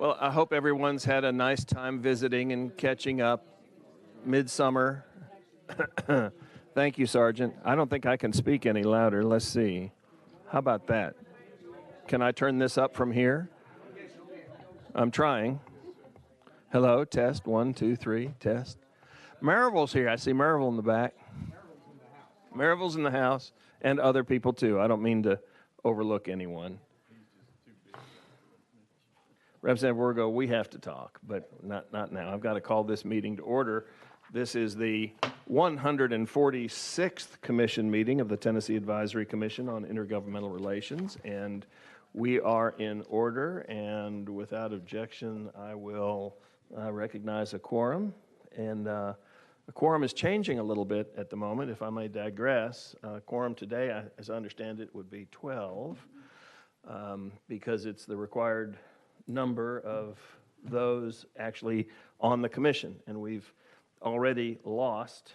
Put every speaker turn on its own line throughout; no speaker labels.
Well, I hope everyone's had a nice time visiting and catching up. Midsummer. Thank you, Sergeant. I don't think I can speak any louder. Let's see. How about that? Can I turn this up from here? I'm trying. Hello, test, 1, 2, 3, test. Marvel's here. I see Marvel in the back. Marvel's in the house, and other people too. I don't mean to overlook anyone. Representative Wirgo, we have to talk, but not now. I've got to call this meeting to order. This is the 146th Commission meeting of the Tennessee Advisory Commission on Intergovernmental Relations, and we are in order, and without objection, I will recognize a quorum. And a quorum is changing a little bit at the moment, if I may digress. Quorum today, as I understand it, would be 12, because it's the required number of those actually on the commission, and we've already lost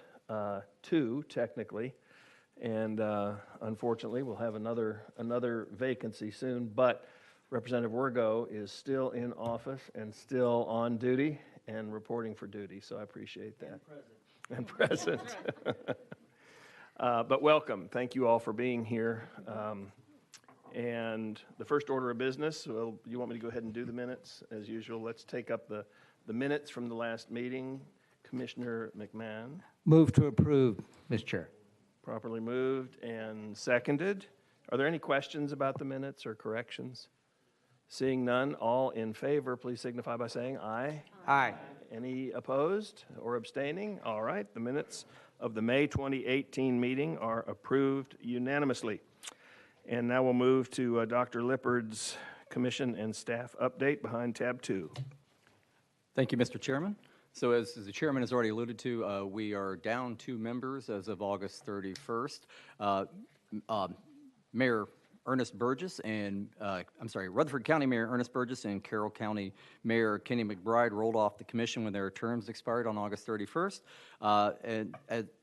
2 technically, and unfortunately we'll have another vacancy soon, but Representative Wirgo is still in office and still on duty and reporting for duty, so I appreciate that. And present. But welcome. Thank you all for being here. And the first order of business, well, you want me to go ahead and do the minutes as usual? Let's take up the minutes from the last meeting. Commissioner McMahon.
Move to approve, Mr. Chair.
Properly moved and seconded. Are there any questions about the minutes or corrections? Seeing none, all in favor, please signify by saying aye.
Aye.
Any opposed or abstaining? All right, the minutes of the May 2018 meeting are approved unanimously. And now we'll move to Dr. Lippard's commission and staff update behind tab 2.
Thank you, Mr. Chairman. So as the chairman has already alluded to, we are down 2 members as of August 31st. Mayor Ernest Burgess and, Rutherford County Mayor Ernest Burgess and Carroll County Mayor Kenny McBride rolled off the commission when their terms expired on August 31st.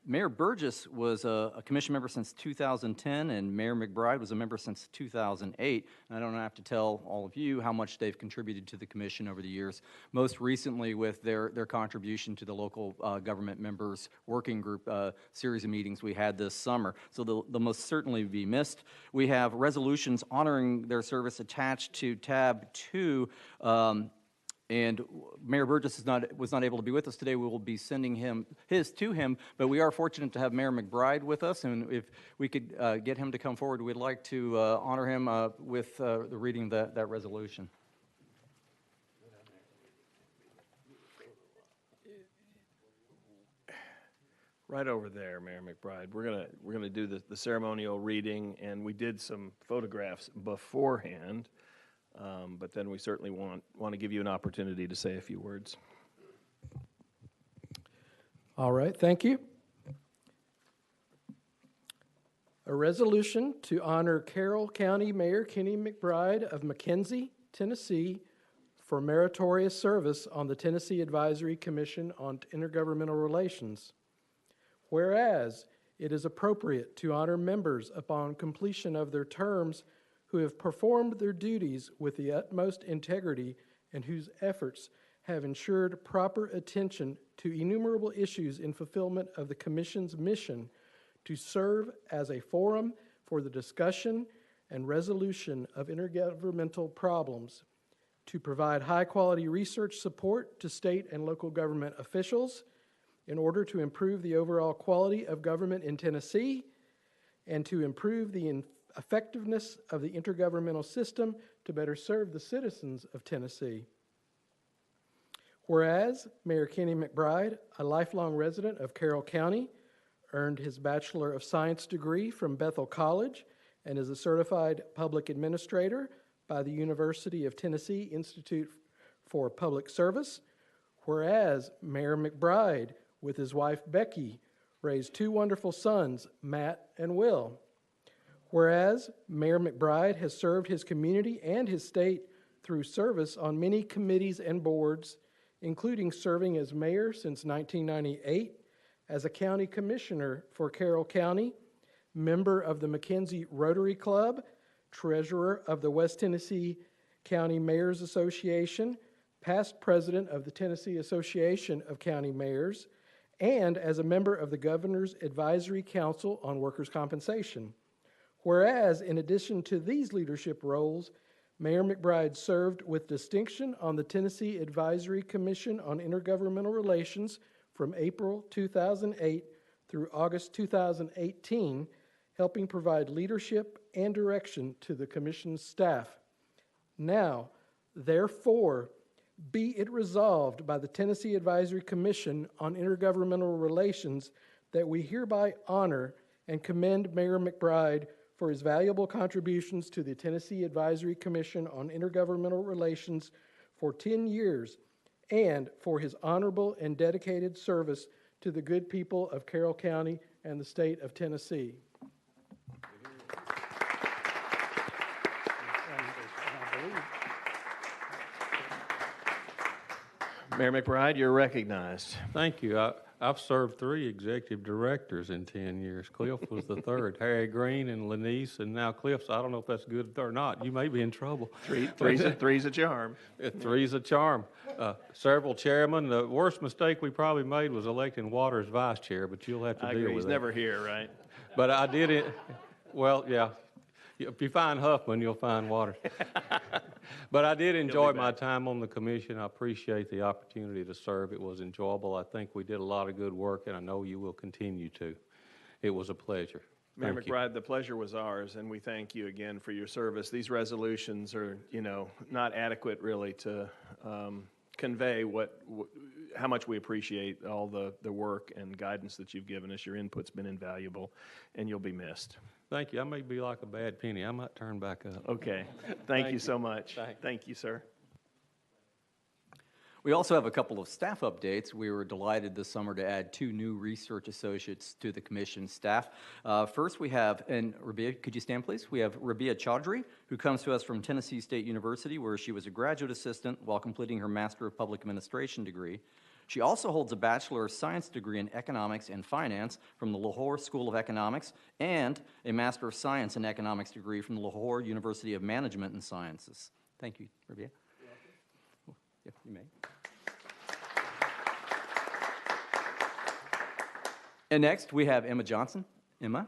Mayor Burgess was a commission member since 2010, and Mayor McBride was a member since 2008. And I don't have to tell all of you how much they've contributed to the commission over the years, most recently with their contribution to the local government members working group series of meetings we had this summer. So they'll most certainly be missed. We have resolutions honoring their service attached to tab 2. And Mayor Burgess was not able to be with us today. We will be sending his to him, but we are fortunate to have Mayor McBride with us, and if we could get him to come forward, we'd like to honor him with the reading of that resolution.
Right over there, Mayor McBride. We're gonna do the ceremonial reading, and we did some photographs beforehand. But then we certainly want to give you an opportunity to say a few words.
All right, thank you. A resolution to honor Carroll County Mayor Kenny McBride of McKenzie, Tennessee, for meritorious service on the Tennessee Advisory Commission on Intergovernmental Relations. Whereas it is appropriate to honor members upon completion of their terms who have performed their duties with the utmost integrity and whose efforts have ensured proper attention to innumerable issues in fulfillment of the Commission's mission to serve as a forum for the discussion and resolution of intergovernmental problems, to provide high-quality research support to state and local government officials in order to improve the overall quality of government in Tennessee, and to improve the effectiveness of the intergovernmental system to better serve the citizens of Tennessee. Whereas Mayor Kenny McBride, a lifelong resident of Carroll County, earned his Bachelor of Science degree from Bethel College and is a certified public administrator by the University of Tennessee Institute for Public Service. Whereas Mayor McBride, with his wife Becky, raised 2 wonderful sons, Matt and Will. Whereas Mayor McBride has served his community and his state through service on many committees and boards, including serving as mayor since 1998, as a county commissioner for Carroll County, member of the McKenzie Rotary Club, treasurer of the West Tennessee County Mayors Association, past president of the Tennessee Association of County Mayors, and as a member of the Governor's Advisory Council on Workers' Compensation. Whereas, in addition to these leadership roles, Mayor McBride served with distinction on the Tennessee Advisory Commission on Intergovernmental Relations from April 2008 through August 2018, helping provide leadership and direction to the Commission's staff. Now, therefore, be it resolved by the Tennessee Advisory Commission on Intergovernmental Relations that we hereby honor and commend Mayor McBride for his valuable contributions to the Tennessee Advisory Commission on Intergovernmental Relations for 10 years and for his honorable and dedicated service to the good people of Carroll County and the state of Tennessee.
Mayor McBride, you're recognized.
Thank you. I've served 3 executive directors in 10 years. Cliff was the third. Harry Green and Lanice, and now Cliff. So I don't know if that's good or not. You may be in trouble.
Three's a charm.
3's a charm. Several chairmen. The worst mistake we probably made was electing Waters vice chair, but you'll have to
I
deal
agree.
with
He's
that.
never here, right?
But I did it. Well, yeah. If you find Huffman, you'll find Waters. But I did enjoy my time on the commission. I appreciate the opportunity to serve. It was enjoyable. I think we did a lot of good work, and I know you will continue to. It was a pleasure.
Mayor
Thank you.
McBride, the pleasure was ours, and we thank you again for your service. These resolutions are, not adequate really to convey how much we appreciate all the work and guidance that you've given us. Your input's been invaluable, and you'll be missed.
Thank you. I may be like a bad penny. I might turn back up.
Okay. Thank you so much.
Thank you.
Thank you, sir.
We also have a couple of staff updates. We were delighted this summer to add 2 new research associates to the commission staff. First, we have, and Rabia, could you stand, please? We have Rabia Chaudhry, who comes to us from Tennessee State University, where she was a graduate assistant while completing her Master of Public Administration degree. She also holds a Bachelor of Science degree in Economics and Finance from the Lahore School of Economics and a Master of Science in Economics degree from the Lahore University of Management and Sciences. Thank you, Rabia. Yeah, you may. And next, we have Emma Johnson. Emma?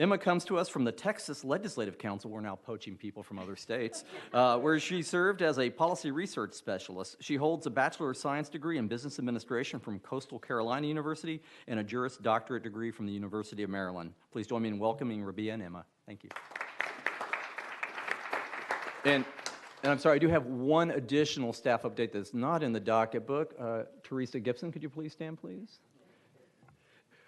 Emma comes to us from the Texas Legislative Council. We're now poaching people from other states, where she served as a policy research specialist. She holds a Bachelor of Science degree in Business Administration from Coastal Carolina University and a Juris Doctorate degree from the University of Maryland. Please join me in welcoming Rabia and Emma. Thank you. And I'm sorry, I do have one additional staff update that's not in the docket book. Teresa Gibson, could you please stand, please?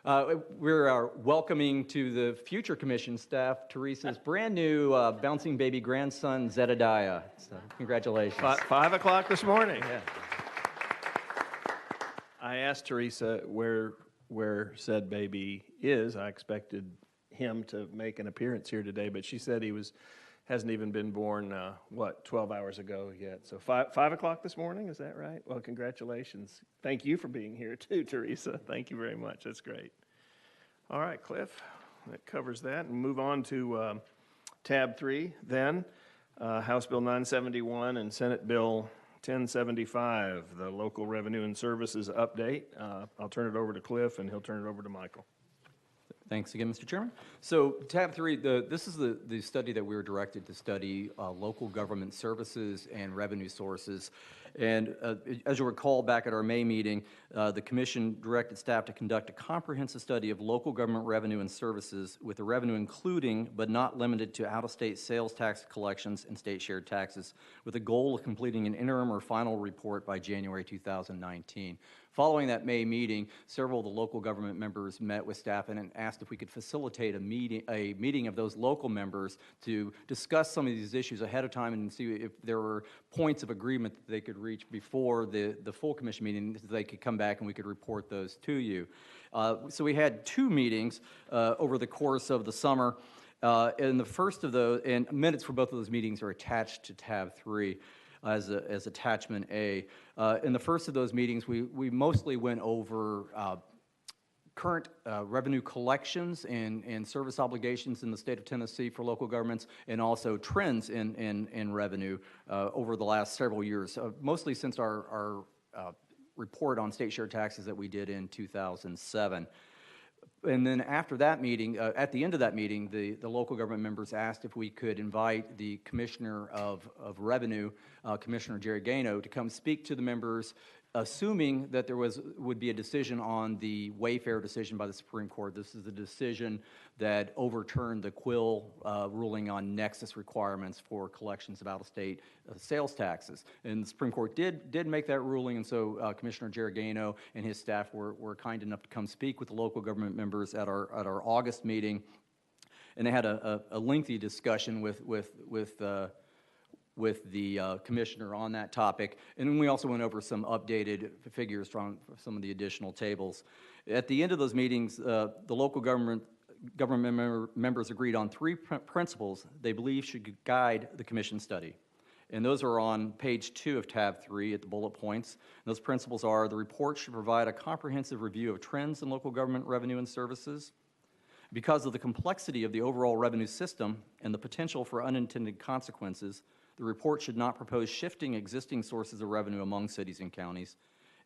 We're welcoming to the future commission staff Teresa's brand new bouncing baby grandson, Zedediah. So congratulations.
5 o'clock this morning.
Yeah.
I asked Teresa where said baby is. I expected him to make an appearance here today, but she said he hasn't even been born, 12 hours ago yet. So 5 o'clock this morning, is that right? Well, congratulations. Thank you for being here too, Teresa. Thank you very much. That's great. All right, Cliff, that covers that. And move on to tab 3 then. House Bill 971 and Senate Bill 1075, the local revenue and services update. I'll turn it over to Cliff, and he'll turn it over to Michael.
Thanks again, Mr. Chairman. So tab 3, this is the study that we were directed to study local government services and revenue sources. And as you'll recall, back at our May meeting, the commission directed staff to conduct a comprehensive study of local government revenue and services, with the revenue including but not limited to out-of-state sales tax collections and state shared taxes, with the goal of completing an interim or final report by January 2019. Following that May meeting, several of the local government members met with staff and asked if we could facilitate a meeting of those local members to discuss some of these issues ahead of time and see if there were points of agreement that they could reach before the full commission meeting, so they could come back and we could report those to you. So we had 2 meetings over the course of the summer. And the first of those, and minutes for both of those meetings are attached to tab 3. As attachment A. In the first of those meetings, we mostly went over current revenue collections and service obligations in the state of Tennessee for local governments, and also trends in revenue over the last several years, mostly since our report on state share taxes that we did in 2007. And then after that meeting, at the end of that meeting, the local government members asked if we could invite the Commissioner of Revenue, Commissioner Jerry Gano, to come speak to the members, assuming that there would be a decision on the Wayfair decision by the Supreme Court. This is the decision that overturned the Quill ruling on nexus requirements for collections of out-of-state sales taxes. And the Supreme Court did make that ruling, and so Commissioner Jerry Gano and his staff were kind enough to come speak with the local government members at our August meeting, and they had a lengthy discussion with the commissioner on that topic. And then we also went over some updated figures from some of the additional tables. At the end of those meetings, the local government members agreed on three principles they believe should guide the commission study. And those are on page 2 of tab 3 at the bullet points. And those principles are: the report should provide a comprehensive review of trends in local government revenue and services. Because of the complexity of the overall revenue system and the potential for unintended consequences, the report should not propose shifting existing sources of revenue among cities and counties.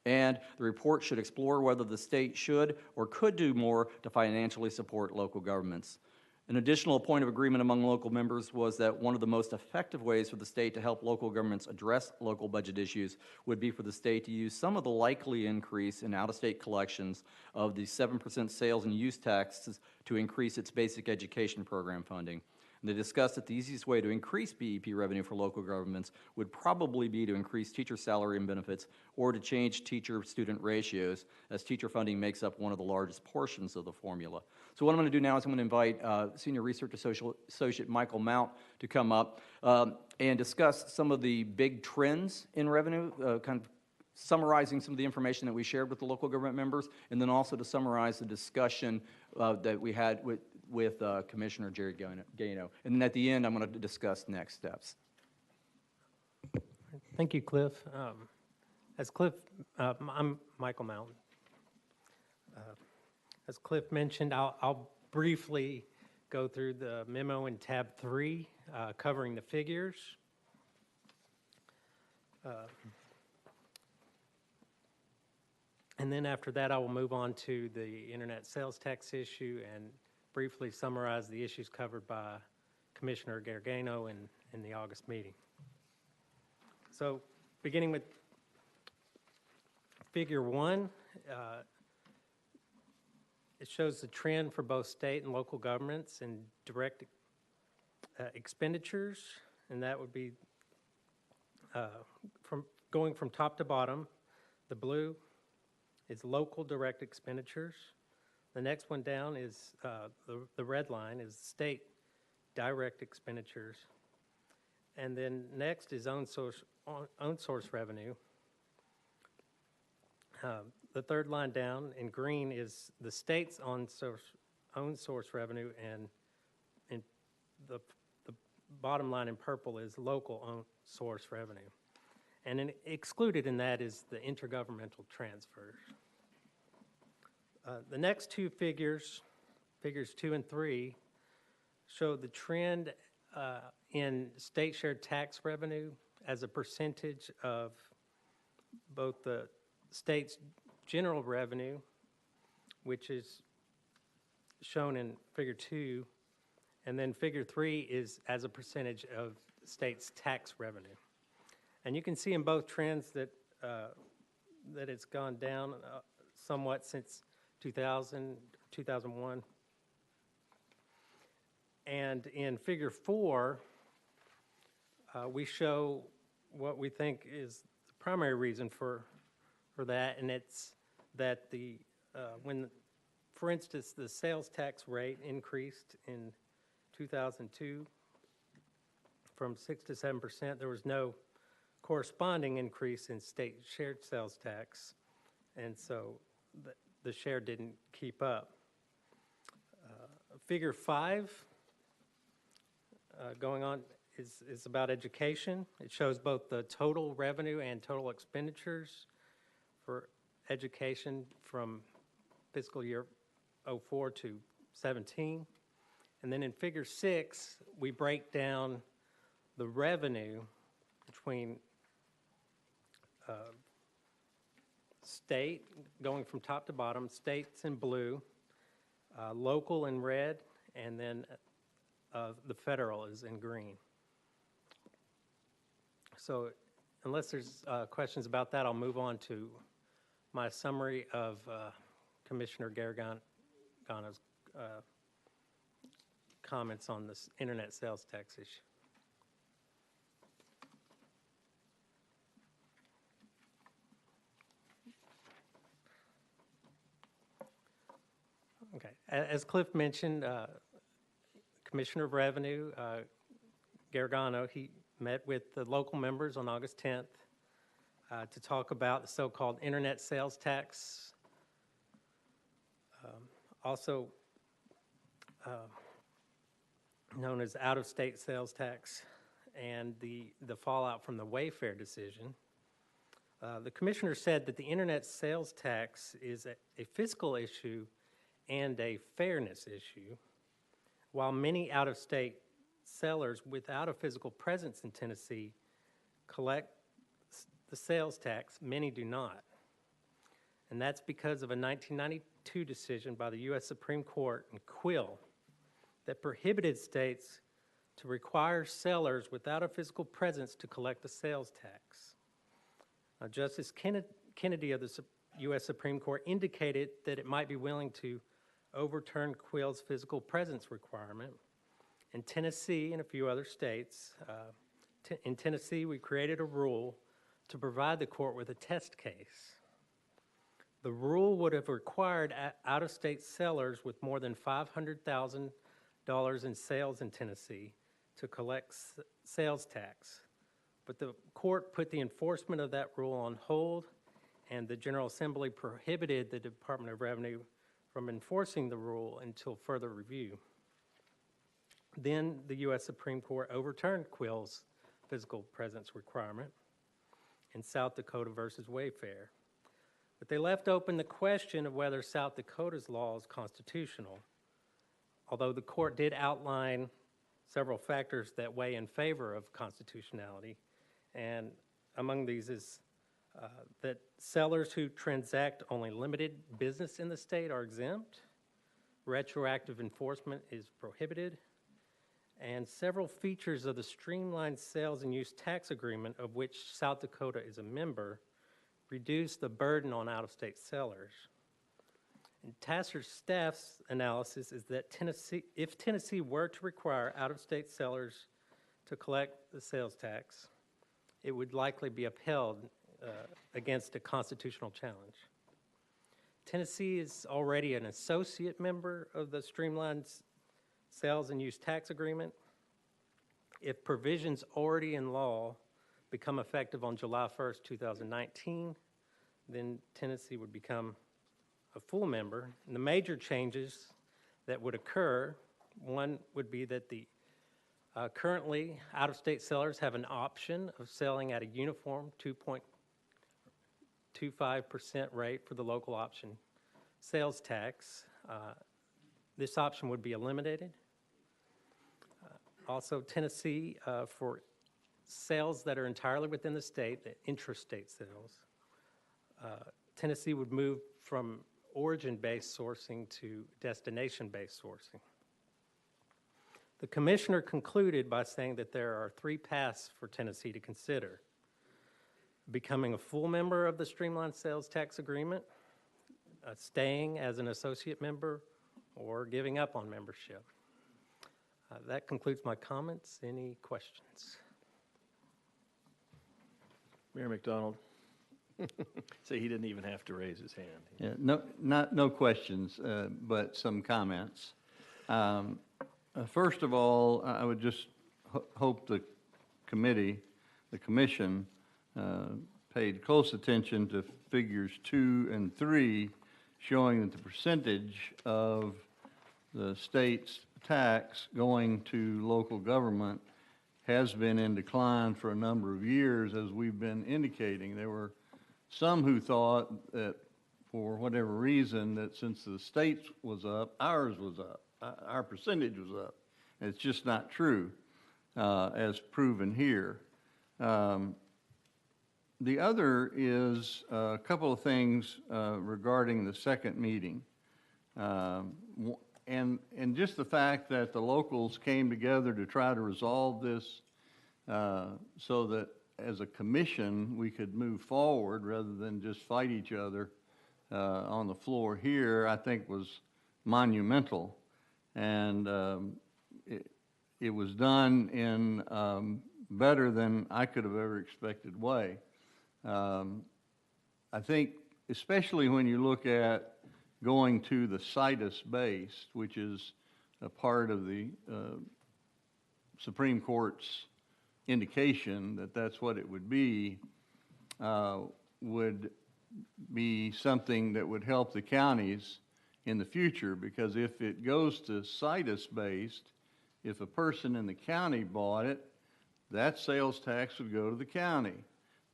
And the report should explore whether the state should or could do more to financially support local governments. An additional point of agreement among local members was that one of the most effective ways for the state to help local governments address local budget issues would be for the state to use some of the likely increase in out-of-state collections of the 7% sales and use taxes to increase its basic education program funding. And they discussed that the easiest way to increase BEP revenue for local governments would probably be to increase teacher salary and benefits, or to change teacher-student ratios, as teacher funding makes up one of the largest portions of the formula. So what I'm going to do now is I'm going to invite Senior Research Associate Michael Mount to come up and discuss some of the big trends in revenue, kind of summarizing some of the information that we shared with the local government members, and then also to summarize the discussion that we had with Commissioner Jerry Gano. And then at the end, I'm going to discuss next steps.
Thank you, Cliff. I'm Michael Mount. As Cliff mentioned, I'll briefly go through the memo in tab 3, covering the figures. And then after that, I will move on to the internet sales tax issue and briefly summarize the issues covered by Commissioner Gargano in the August meeting. So beginning with figure 1, it shows the trend for both state and local governments in direct expenditures, and that would be going from top to bottom. The blue is local direct expenditures. The next one down is the red line is state direct expenditures. And then next is own source revenue. The third line down in green is the state's own source revenue, and the bottom line in purple is local own source revenue. And excluded in that is the intergovernmental transfers. The next two figures, figures 2 and 3, show the trend in state shared tax revenue as a percentage of both the state's general revenue, which is shown in figure 2, and then figure 3 is as a percentage of the state's tax revenue. And you can see in both trends that it's gone down somewhat since 2000, 2001. And in figure 4, we show what we think is the primary reason for that, and it's that when, for instance, the sales tax rate increased in 2002 from 6 to 7%, there was no corresponding increase in state shared sales tax, and so the share didn't keep up. Figure 5 going on is about education. It shows both the total revenue and total expenditures for education from fiscal year 04 to 17. And then in Figure 6, we break down the revenue between state, going from top to bottom, states in blue, local in red, and then the federal is in green. So unless there's questions about that, I'll move on to my summary of Commissioner Garagano's comments on this internet sales tax issue. Okay, as Cliff mentioned, Commissioner of Revenue, Garagano, he met with the local members on August 10th to talk about the so-called internet sales tax, also known as out-of-state sales tax, and the fallout from the Wayfair decision. The commissioner said that the internet sales tax is a fiscal issue and a fairness issue. While many out-of-state sellers without a physical presence in Tennessee collect the sales tax, many do not. And that's because of a 1992 decision by the U.S. Supreme Court in Quill that prohibited states to require sellers without a physical presence to collect the sales tax. Justice Kennedy of the U.S. Supreme Court indicated that it might be willing to overturn Quill's physical presence requirement. In Tennessee and a few other states, in Tennessee, we created a rule to provide the court with a test case. The rule would have required out-of-state sellers with more than $500,000 in sales in Tennessee to collect sales tax. But the court put the enforcement of that rule on hold, and the General Assembly prohibited the Department of Revenue from enforcing the rule until further review. Then the U.S. Supreme Court overturned Quill's physical presence requirement in South Dakota versus Wayfair. But they left open the question of whether South Dakota's law is constitutional, although the court did outline several factors that weigh in favor of constitutionality. And among these is that sellers who transact only limited business in the state are exempt, retroactive enforcement is prohibited, and several features of the streamlined sales and use tax agreement, of which South Dakota is a member, reduce the burden on out-of-state sellers. And TACIR's staff's analysis is that if Tennessee were to require out-of-state sellers to collect the sales tax, it would likely be upheld against a constitutional challenge. Tennessee is already an associate member of the Streamlined Sales and Use Tax Agreement. If provisions already in law become effective on July 1st, 2019, then Tennessee would become a full member. And the major changes that would occur, one would be that the currently out-of-state sellers have an option of selling at a uniform 2.25% rate for the local option sales tax. This option would be eliminated. Also, Tennessee, for sales that are entirely within the state, the intrastate sales, Tennessee would move from origin-based sourcing to destination-based sourcing. The commissioner concluded by saying that there are three paths for Tennessee to consider: becoming a full member of the Streamlined Sales Tax Agreement, staying as an associate member, or giving up on membership. That concludes my comments. Any questions?
Mayor McDonald. So he didn't even have to raise his hand.
Yeah, no questions, but some comments. First of all, I would just hope the committee, the commission, paid close attention to figures 2 and 3, showing that the percentage of the state's tax going to local government has been in decline for a number of years, as we've been indicating. There were some who thought that for whatever reason, that since the state's was up, ours was up, our percentage was up. And it's just not true, as proven here. The other is a couple of things regarding the second meeting. And just the fact that the locals came together to try to resolve this so that as a commission, we could move forward rather than just fight each other on the floor here, I think was monumental. And it was done in better than I could have ever expected way. I think, especially when you look at going to the situs-based, which is a part of the Supreme Court's indication that that's what it would be something that would help the counties in the future, because if it goes to situs-based, if a person in the county bought it, that sales tax would go to the county.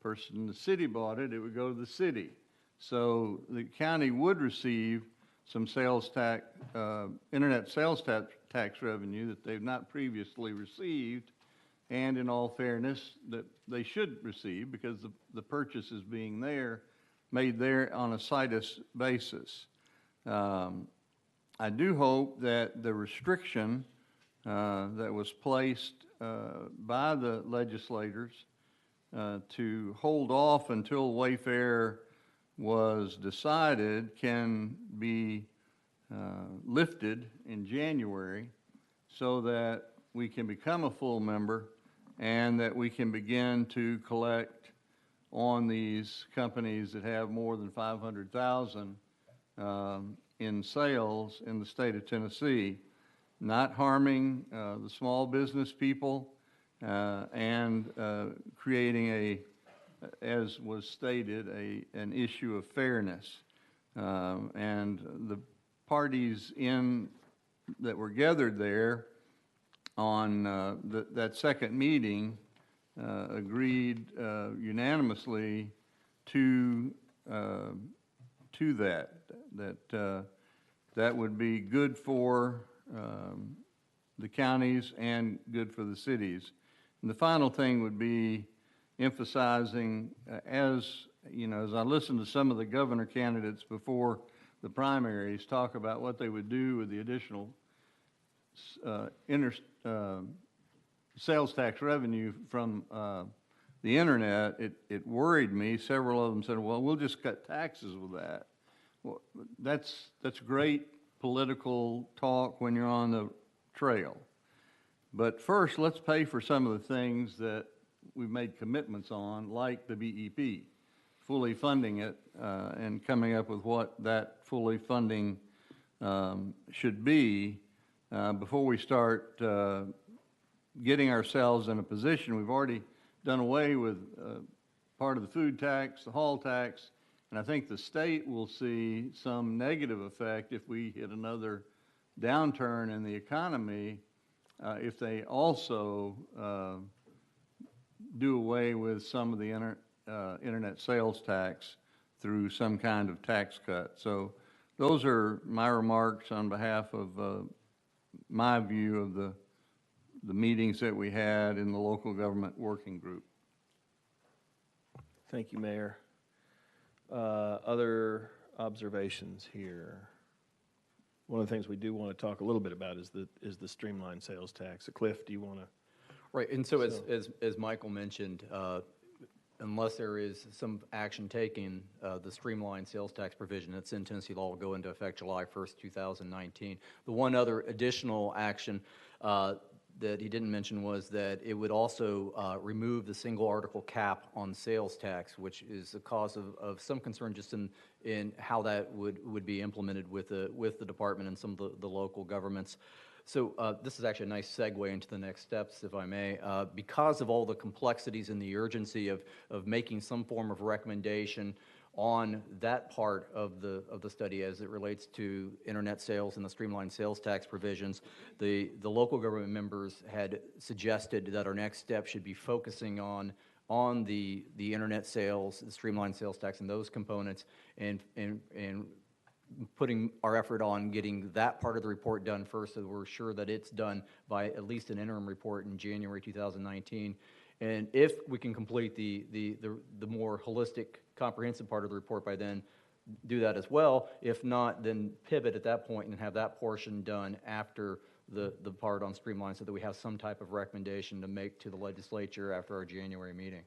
Person in the city bought it, it would go to the city. So the county would receive some sales tax, internet sales tax revenue that they've not previously received, and in all fairness, that they should receive because the purchase is being made there on a situs basis. I do hope that the restriction that was placed by the legislators to hold off until Wayfair was decided can be lifted in January so that we can become a full member and that we can begin to collect on these companies that have more than 500,000 in sales in the state of Tennessee, not harming the small business people and creating as was stated, an issue of fairness. And the parties that were gathered there on that second meeting agreed unanimously to that would be good for the counties and good for the cities. And the final thing would be emphasizing, as I listened to some of the governor candidates before the primaries talk about what they would do with the additional sales tax revenue from the internet, it worried me. Several of them said, well, we'll just cut taxes with that. Well, that's great political talk when you're on the trail. But first, let's pay for some of the things that we've made commitments on, like the BEP, fully funding it and coming up with what that fully funding should be before we start getting ourselves in a position. We've already done away with part of the food tax, the hall tax, and I think the state will see some negative effect if we hit another downturn in the economy if they also do away with some of the internet sales tax through some kind of tax cut. So those are my remarks on behalf of my view of the meetings that we had in the local government working group.
Thank you, Mayor. Other observations here? One of the things we do want to talk a little bit about is the streamlined sales tax. Cliff, do you want to?
Right, and so as Michael mentioned, unless there is some action taken, the streamlined sales tax provision that's in Tennessee law will go into effect July 1st, 2019. The one other additional action that he didn't mention was that it would also remove the single article cap on sales tax, which is a cause of some concern just in how that would be implemented with the department and some of the local governments. So this is actually a nice segue into the next steps, if I may. Because of all the complexities and the urgency of making some form of recommendation on that part of the study as it relates to internet sales and the streamlined sales tax provisions, the local government members had suggested that our next step should be focusing on on the internet sales, the streamlined sales tax and those components, and putting our effort on getting that part of the report done first, so that we're sure that it's done by at least an interim report in January 2019. And if we can complete the more holistic, comprehensive part of the report by then, do that as well. If not, then pivot at that point and have that portion done after the part on streamline, so that we have some type of recommendation to make to the legislature after our January meeting.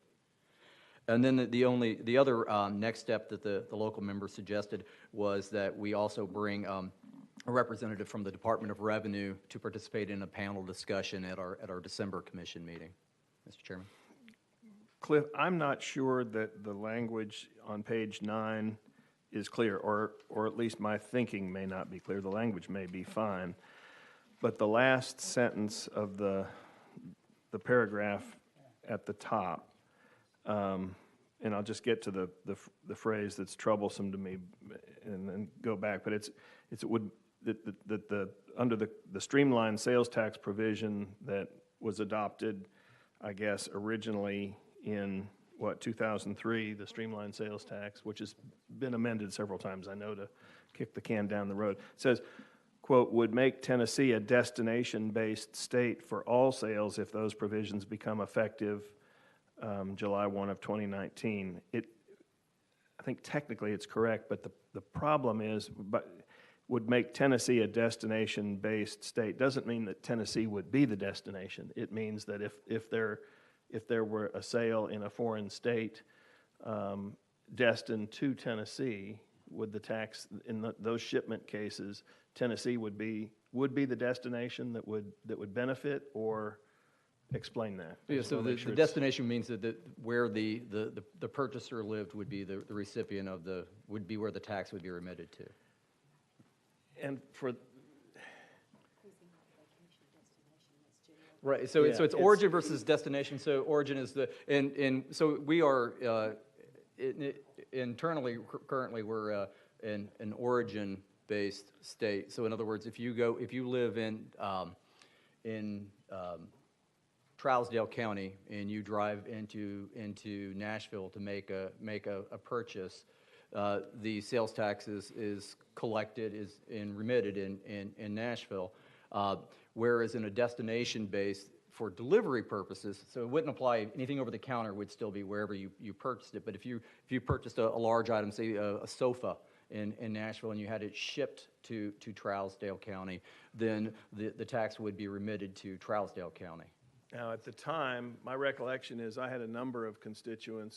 And then the other next step that the local member suggested was that we also bring a representative from the Department of Revenue to participate in a panel discussion at our December commission meeting. Mr. Chairman.
Cliff, I'm not sure that the language on page 9 is clear, or at least my thinking may not be clear. The language may be fine, but the last sentence of the paragraph at the top, and I'll just get to the phrase that's troublesome to me, and then go back. But under the streamlined sales tax provision that was adopted, I guess, originally in 2003, the streamlined sales tax, which has been amended several times, I know, to kick the can down the road, says, quote, would make Tennessee a destination-based state for all sales if those provisions become effective July 1 of 2019. I think technically it's correct, but the problem is, would make Tennessee a destination-based state doesn't mean that Tennessee would be the destination. It means that if there were a sale in a foreign state destined to Tennessee, would the tax in those shipment cases, Tennessee would be the destination that would benefit, or explain that?
Yeah, so the destination means that where the purchaser lived would be the recipient of would be where the tax would be remitted to.
And for
right, so
yeah,
it's origin versus destination. So origin is and so we are internally currently we're an origin-based state. So in other words, if you live in Trousdale County and you drive into Nashville to make a purchase, the sales tax is collected and remitted in Nashville, whereas in a destination base for delivery purposes, so it wouldn't apply. Anything over the counter would still be wherever you purchased it. But if you purchased a large item, say a sofa in Nashville, and you had it shipped to Trousdale County, then the tax would be remitted to Trousdale County.
Now, at the time, my recollection is I had a number of constituent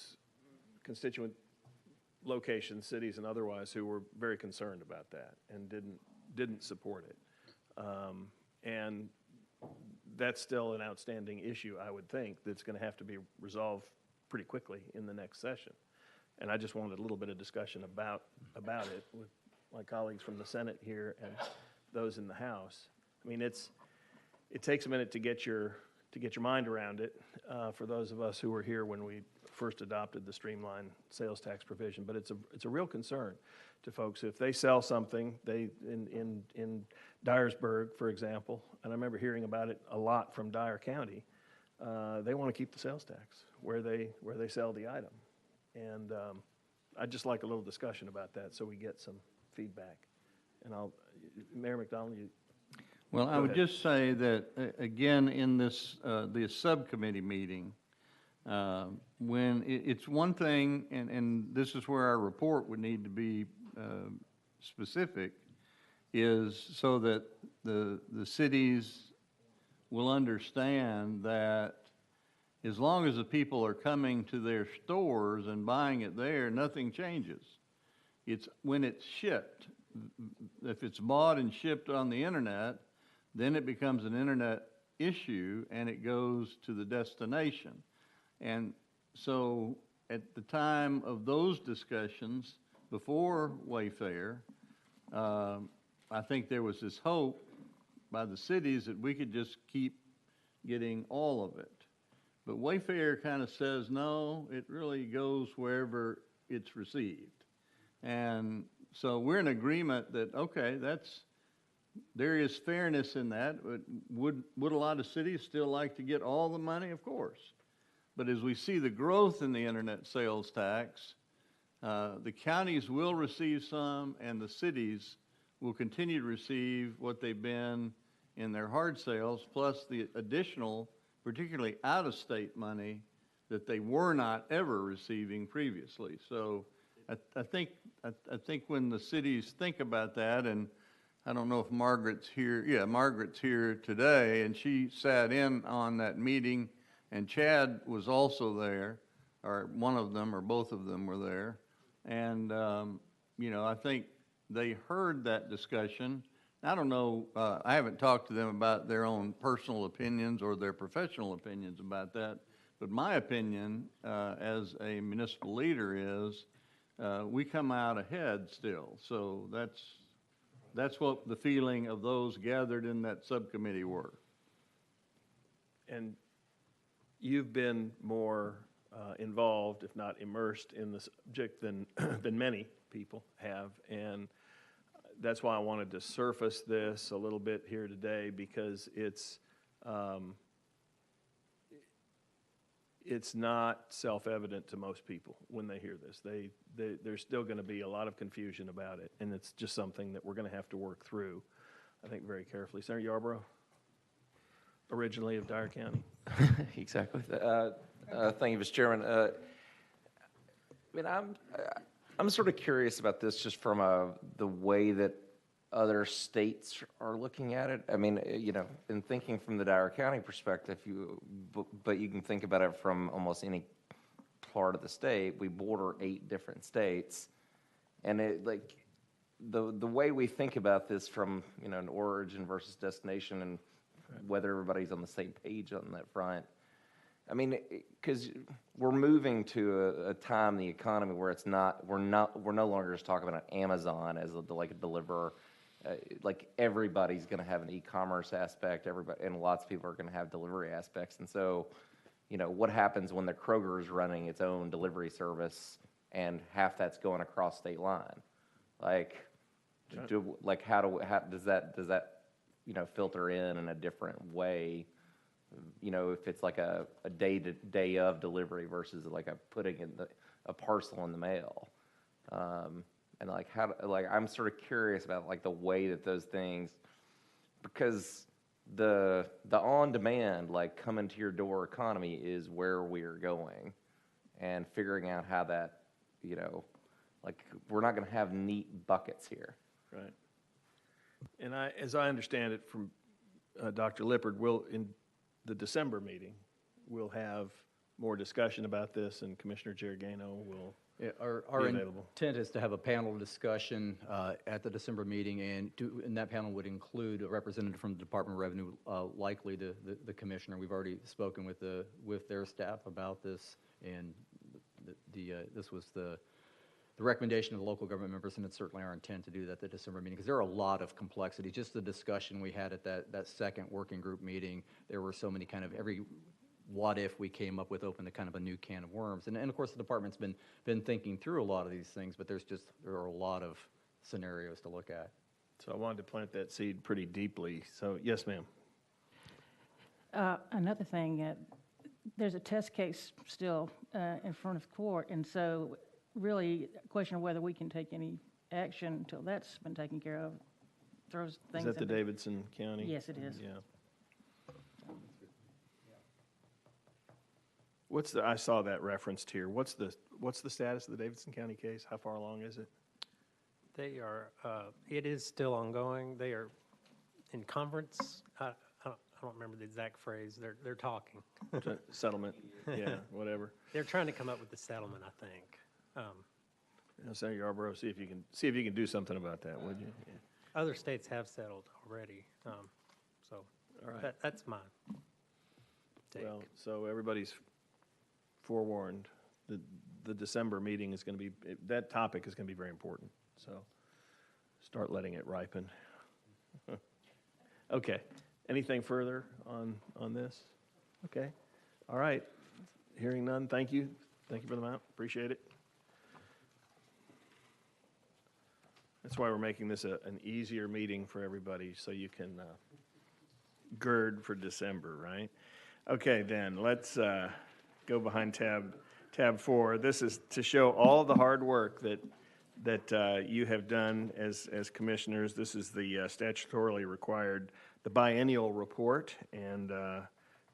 locations, cities and otherwise, who were very concerned about that and didn't support it. And that's still an outstanding issue, I would think, that's going to have to be resolved pretty quickly in the next session. And I just wanted a little bit of discussion about it with my colleagues from the Senate here and those in the House. I mean, it takes a minute to get your mind around it for those of us who were here when we first adopted the streamlined sales tax provision. But it's a real concern to folks. If they sell something, in Dyersburg, for example, and I remember hearing about it a lot from Dyer County, they want to keep the sales tax where they sell the item. And I'd just like a little discussion about that so we get some feedback. And Mayor McDonald, you.
Well, I would just say that, again, in this subcommittee meeting, when it's one thing, and this is where our report would need to be specific, is so that the cities will understand that as long as the people are coming to their stores and buying it there, nothing changes. It's when it's shipped. If it's bought and shipped on the internet, then it becomes an internet issue and it goes to the destination. And so at the time of those discussions, before Wayfair, I think there was this hope by the cities that we could just keep getting all of it. But Wayfair kind of says, no, it really goes wherever it's received. And so we're in agreement that, okay, there is fairness in that. But would a lot of cities still like to get all the money? Of course. But as we see the growth in the internet sales tax, the counties will receive some, and the cities will continue to receive what they've been in their hard sales, plus the additional, particularly out-of-state money that they were not ever receiving previously. So I think when the cities think about that, and I don't know if Margaret's here. Yeah, Margaret's here today, and she sat in on that meeting, and Chad was also there, or one of them or both of them were there. And, you know, I think they heard that discussion. I don't know, I haven't talked to them about their own personal opinions or their professional opinions about that, but my opinion as a municipal leader is we come out ahead still. So that's what the feeling of those gathered in that subcommittee were.
And you've been more involved, if not immersed, in the subject than many people have, and that's why I wanted to surface this a little bit here today, because it's not self-evident to most people when they hear this. There's still going to be a lot of confusion about it, and it's just something that we're going to have to work through, I think, very carefully. Senator Yarborough, originally of Dyer County.
Exactly. Thank you, Mr. Chairman. I mean, I'm sort of curious about this just from the way that other states are looking at it. I mean, you know, in thinking from the Dyer County perspective, but you can think about it from almost any part of the state. We border 8 different states, and it like the way we think about this from, you know, an origin versus destination, and whether everybody's on the same page on that front. I mean, because we're moving to a time in the economy where we're no longer just talking about Amazon as like a deliverer. Like everybody's going to have an e-commerce aspect, and lots of people are going to have delivery aspects. And so, you know, what happens when the Kroger is running its own delivery service and half that's going across state line? Like, how does that you know, filter in a different way? You know, if it's like a day of delivery versus like putting in a parcel in the mail, and like I'm sort of curious about like the way that those things, because the on demand, like coming to your door economy is where we are going, and figuring out how that, you know, like we're not going to have neat buckets here.
Right. And as I understand it from Dr. Lippard, in the December meeting, we'll have more discussion about this, and Commissioner Giordano will
Yeah,
be
our
available.
intent is to have a panel discussion at the December meeting, and that panel would include a representative from the Department of Revenue, likely the commissioner. We've already spoken with their staff about this, and this was the recommendation of the local government members, and it's certainly our intent to do that at the December meeting, because there are a lot of complexity. Just the discussion we had at that second working group meeting, there were so many kind of every what if we came up with opened a kind of a new can of worms. And of course, the department's been thinking through a lot of these things, but there are a lot of scenarios to look at.
So I wanted to plant that seed pretty deeply. So, yes, ma'am.
Another thing, there's a test case still in front of court, and so really a question of whether we can take any action until that's been taken care of throws things.
Is that the
into-
Davidson County?
Yes, it is.
Yeah. I saw that referenced here. What's the status of the Davidson County case? How far along is it?
They are, it is still ongoing. They are in conference. I don't remember the exact phrase. They're talking.
Settlement, yeah, whatever.
They're trying to come up with a settlement, I think.
Senator Yarborough, see if you can do something about that, would you? Yeah.
Other states have settled already, so
All right.
that's my take.
Well, so everybody's forewarned. The December meeting is going to be, that topic is going to be very important. So start letting it ripen. Okay. Anything further on this? Okay. All right. Hearing none, thank you. Thank you for the map. Appreciate it. That's why we're making this an easier meeting for everybody, so you can gird for December, right? Okay, then, let's go behind tab 4. This is to show all the hard work that you have done as commissioners. This is the statutorily required, the biennial report, and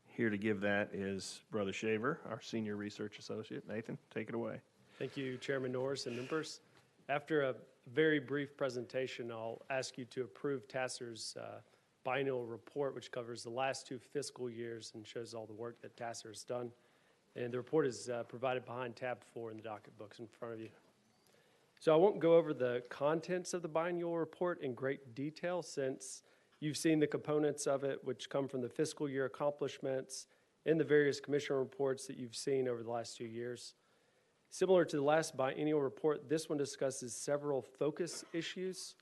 here to give that is Brother Shaver, our senior research associate. Nathan, take it away.
Thank you, Chairman Norris and members. After a very brief presentation, I'll ask you to approve TACIR's biennial report, which covers the last 2 fiscal years and shows all the work that TACIR has done. And the report is provided behind tab 4 in the docket books in front of you. So I won't go over the contents of the biennial report in great detail, since you've seen the components of it, which come from the fiscal year accomplishments and the various commission reports that you've seen over the last 2 years. Similar to the last biennial report, this one discusses several focus issues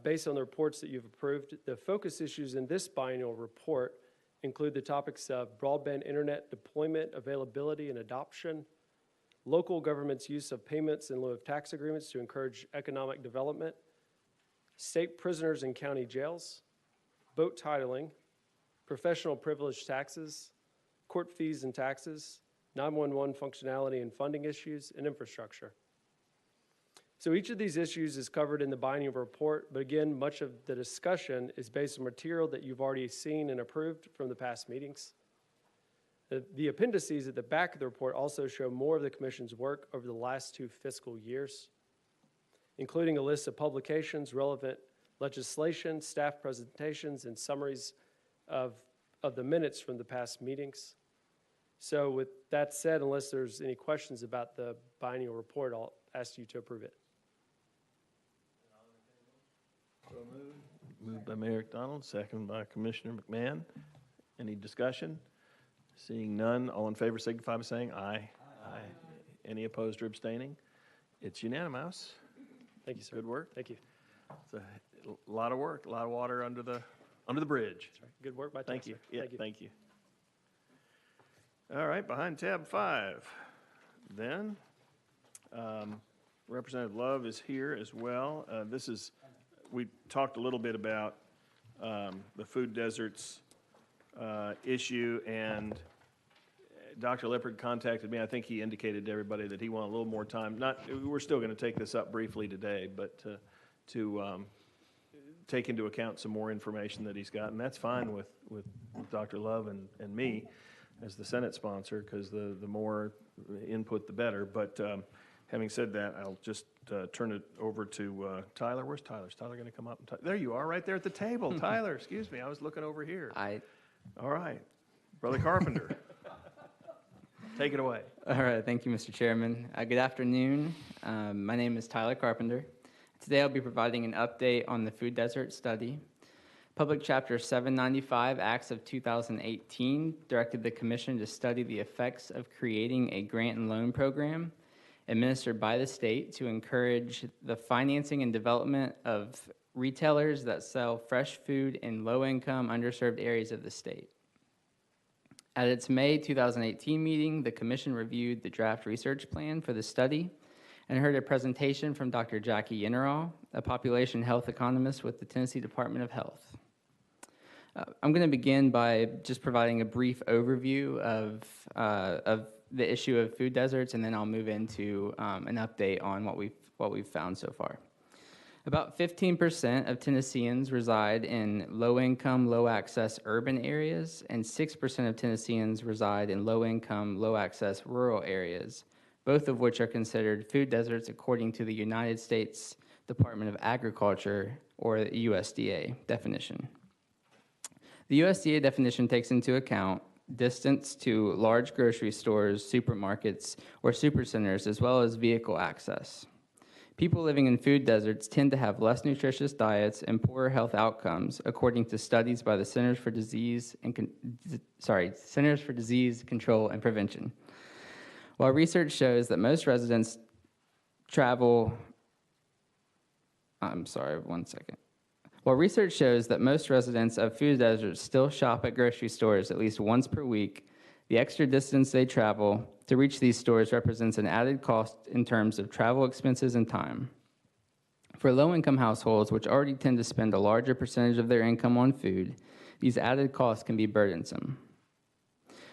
based on the reports that you've approved. The focus issues in this biennial report include the topics of broadband internet deployment, availability, and adoption, local government's use of payments in lieu of tax agreements to encourage economic development, state prisoners in county jails, boat titling, professional privilege taxes, court fees and taxes, 911 functionality and funding issues, and infrastructure. So each of these issues is covered in the biennial report, but again, much of the discussion is based on material that you've already seen and approved from the past meetings. The appendices at the back of the report also show more of the Commission's work over the last 2 fiscal years, including a list of publications, relevant legislation, staff presentations, and summaries of the minutes from the past meetings. So with that said, unless there's any questions about the biennial report, I'll ask you to approve it.
Moved by Mayor McDonald, second by Commissioner McMahon. Any discussion? Seeing none, all in favor signify by saying aye. Aye. Any opposed or abstaining? It's unanimous.
Thank you, sir.
Good work.
Thank you.
It's a lot of work, a lot of water under the bridge.
That's right. Good work by
Thank
TACIR.
you. Yeah,
Thank you.
thank you. All right, behind tab 5. Then, Representative Love is here as well. We talked a little bit about the food deserts issue, and Dr. Lippard contacted me. I think he indicated to everybody that he wanted a little more time. We're still going to take this up briefly today, but to take into account some more information that he's got, and that's fine with Dr. Love and me as the Senate sponsor, because the more input, the better. But having said that, I'll just turn it over to Tyler. Where's Tyler? Is Tyler going to come up? There you are, right there at the table. Tyler, excuse me. I was looking over here. All right. Brother Carpenter, take it away.
All right. Thank you, Mr. Chairman. Good afternoon. My name is Tyler Carpenter. Today I'll be providing an update on the food desert study. Public Chapter 795 Acts of 2018 directed the Commission to study the effects of creating a grant and loan program administered by the state to encourage the financing and development of retailers that sell fresh food in low-income, underserved areas of the state. At its May 2018 meeting, the Commission reviewed the draft research plan for the study and heard a presentation from Dr. Jackie Yeneraw, a population health economist with the Tennessee Department of Health. I'm going to begin by just providing a brief overview of the issue of food deserts, and then I'll move into an update on what we've found so far. About 15% of Tennesseans reside in low-income, low-access urban areas, and 6% of Tennesseans reside in low-income, low-access rural areas, both of which are considered food deserts according to the United States Department of Agriculture, or the USDA definition. The USDA definition takes into account distance to large grocery stores, supermarkets, or supercenters, as well as vehicle access. People living in food deserts tend to have less nutritious diets and poorer health outcomes, according to studies by the Centers for Disease Control and Prevention. While research shows that most residents While research shows that most residents of food deserts still shop at grocery stores at least once per week, the extra distance they travel to reach these stores represents an added cost in terms of travel expenses and time. For low-income households, which already tend to spend a larger percentage of their income on food, these added costs can be burdensome.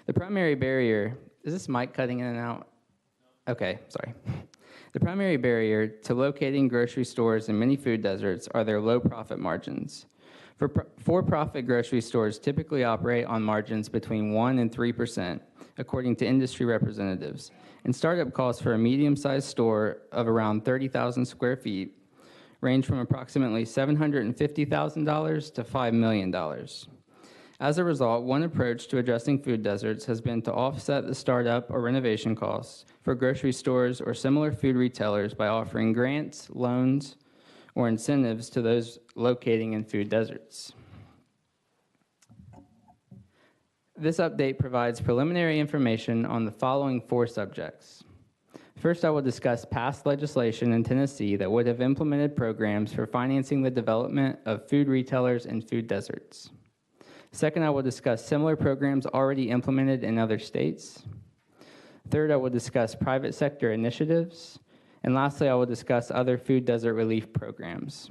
The primary barrier Is this mic cutting in and out? Okay, sorry. The primary barrier to locating grocery stores in many food deserts are their low profit margins. For-profit grocery stores typically operate on margins between 1% and 3%, according to industry representatives, and startup costs for a medium-sized store of around 30,000 square feet range from approximately $750,000 to $5 million. As a result, one approach to addressing food deserts has been to offset the startup or renovation costs for grocery stores or similar food retailers by offering grants, loans, or incentives to those locating in food deserts. This update provides preliminary information on the following 4 subjects. First, I will discuss past legislation in Tennessee that would have implemented programs for financing the development of food retailers in food deserts. Second, I will discuss similar programs already implemented in other states. Third, I will discuss private sector initiatives. And lastly, I will discuss other food desert relief programs.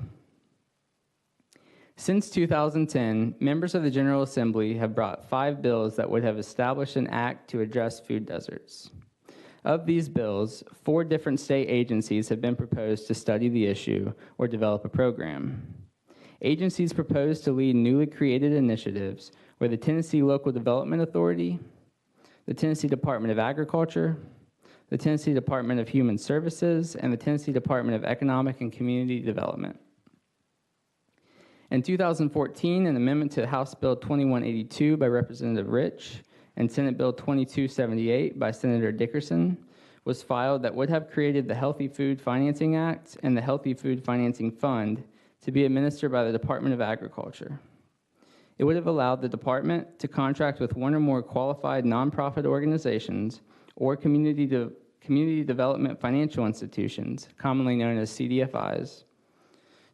Since 2010, members of the General Assembly have brought 5 bills that would have established an act to address food deserts. Of these bills, 4 different state agencies have been proposed to study the issue or develop a program. Agencies proposed to lead newly created initiatives were the Tennessee Local Development Authority, the Tennessee Department of Agriculture, the Tennessee Department of Human Services, and the Tennessee Department of Economic and Community Development. In 2014, an amendment to House Bill 2182 by Representative Rich and Senate Bill 2278 by Senator Dickerson was filed that would have created the Healthy Food Financing Act and the Healthy Food Financing Fund to be administered by the Department of Agriculture. It would have allowed the department to contract with one or more qualified nonprofit organizations or community development financial institutions, commonly known as CDFIs,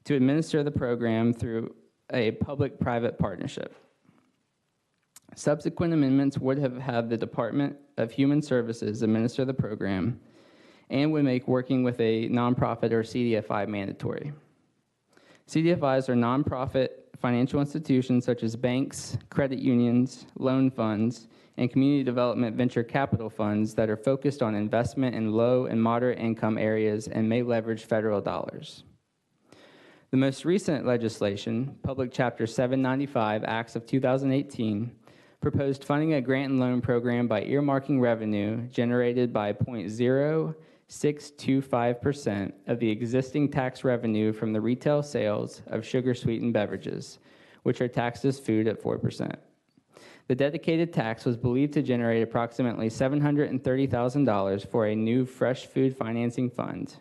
to administer the program through a public-private partnership. Subsequent amendments would have had the Department of Human Services administer the program and would make working with a nonprofit or CDFI mandatory. CDFIs are nonprofit financial institutions such as banks, credit unions, loan funds, and community development venture capital funds that are focused on investment in low and moderate income areas and may leverage federal dollars. The most recent legislation, Public Chapter 795, Acts of 2018, proposed funding a grant and loan program by earmarking revenue generated by 0.0625% of the existing tax revenue from the retail sales of sugar-sweetened beverages, which are taxed as food at 4%. The dedicated tax was believed to generate approximately $730,000 for a new fresh food financing fund.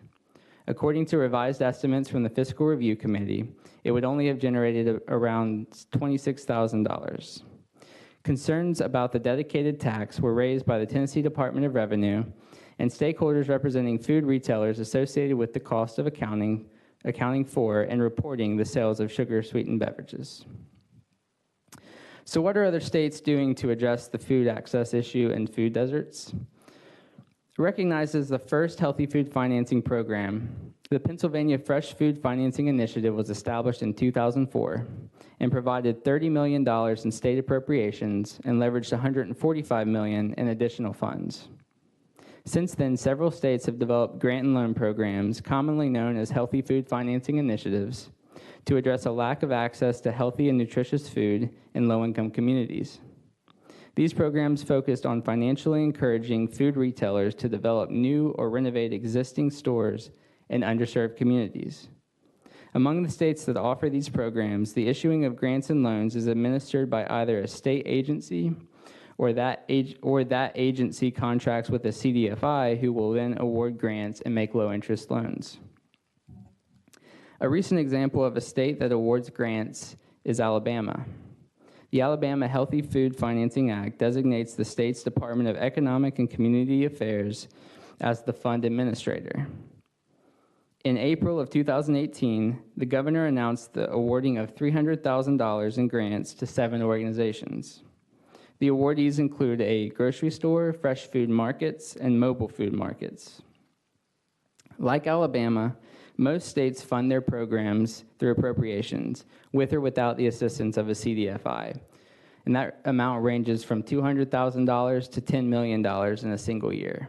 According to revised estimates from the Fiscal Review Committee, it would only have generated around $26,000. Concerns about the dedicated tax were raised by the Tennessee Department of Revenue and stakeholders representing food retailers associated with the cost of accounting for and reporting the sales of sugar-sweetened beverages. So what are other states doing to address the food access issue in food deserts? Recognized as the first healthy food financing program, the Pennsylvania Fresh Food Financing Initiative was established in 2004 and provided $30 million in state appropriations and leveraged $145 million in additional funds. Since then, several states have developed grant and loan programs, commonly known as healthy food financing initiatives, to address a lack of access to healthy and nutritious food in low-income communities. These programs focused on financially encouraging food retailers to develop new or renovate existing stores in underserved communities. Among the states that offer these programs, the issuing of grants and loans is administered by either a state agency or that agency contracts with a CDFI who will then award grants and make low-interest loans. A recent example of a state that awards grants is Alabama. The Alabama Healthy Food Financing Act designates the state's Department of Economic and Community Affairs as the fund administrator. In April of 2018, the governor announced the awarding of $300,000 in grants to 7 organizations. The awardees include a grocery store, fresh food markets, and mobile food markets. Like Alabama, most states fund their programs through appropriations, with or without the assistance of a CDFI. and that amount ranges from $200,000 to $10 million in a single year.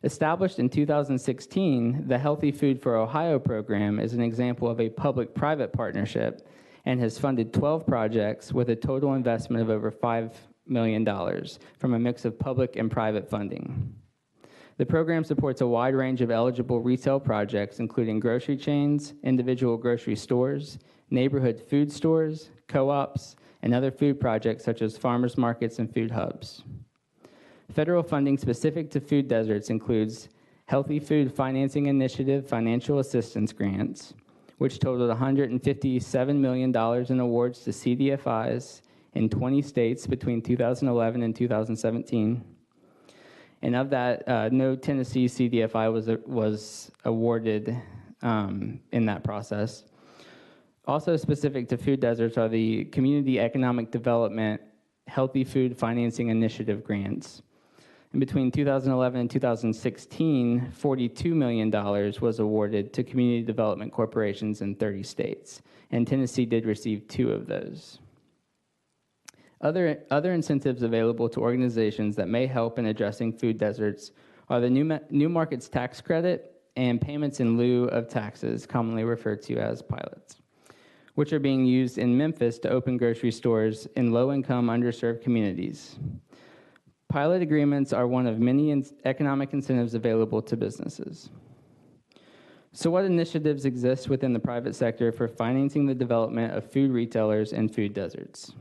Established in 2016, the Healthy Food for Ohio program is an example of a public-private partnership and has funded 12 projects with a total investment of over $5 million from a mix of public and private funding. The program supports a wide range of eligible retail projects, including grocery chains, individual grocery stores, neighborhood food stores, co-ops, and other food projects such as farmers markets and food hubs. Federal funding specific to food deserts includes Healthy Food Financing Initiative financial assistance grants, which totaled $157 million in awards to CDFIs in 20 states between 2011 and 2017. And of that, no Tennessee CDFI was awarded in that process. Also specific to food deserts are the Community Economic Development Healthy Food Financing Initiative grants. And between 2011 and 2016, $42 million was awarded to community development corporations in 30 states, and Tennessee did receive 2 of those. Other incentives available to organizations that may help in addressing food deserts are the New Markets Tax Credit and payments in lieu of taxes, commonly referred to as pilots, which are being used in Memphis to open grocery stores in low-income, underserved communities. Pilot agreements are one of many economic incentives available to businesses. So what initiatives exist within the private sector for financing the development of food retailers and food deserts?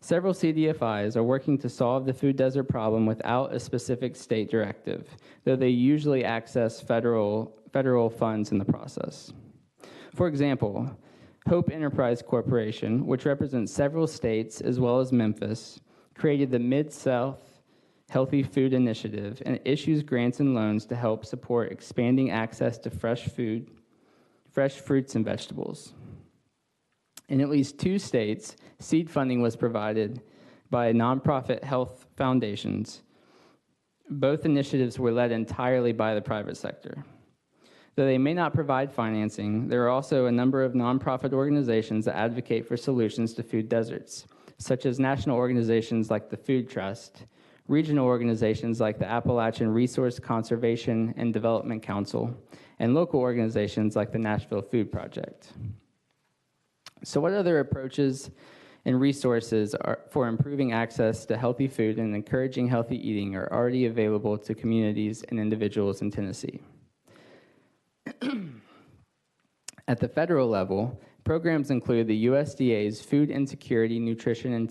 Several CDFIs are working to solve the food desert problem without a specific state directive, though they usually access federal funds in the process. For example, Hope Enterprise Corporation, which represents several states as well as Memphis, created the Mid-South Healthy Food Initiative and issues grants and loans to help support expanding access to fresh fruits and vegetables. In at least 2 states, seed funding was provided by nonprofit health foundations. Both initiatives were led entirely by the private sector. Though they may not provide financing, there are also a number of nonprofit organizations that advocate for solutions to food deserts, such as national organizations like the Food Trust, regional organizations like the Appalachian Resource Conservation and Development Council, and local organizations like the Nashville Food Project. So what other approaches and resources for improving access to healthy food and encouraging healthy eating are already available to communities and individuals in Tennessee? At the federal level, programs include the USDA's Food Insecurity Nutrition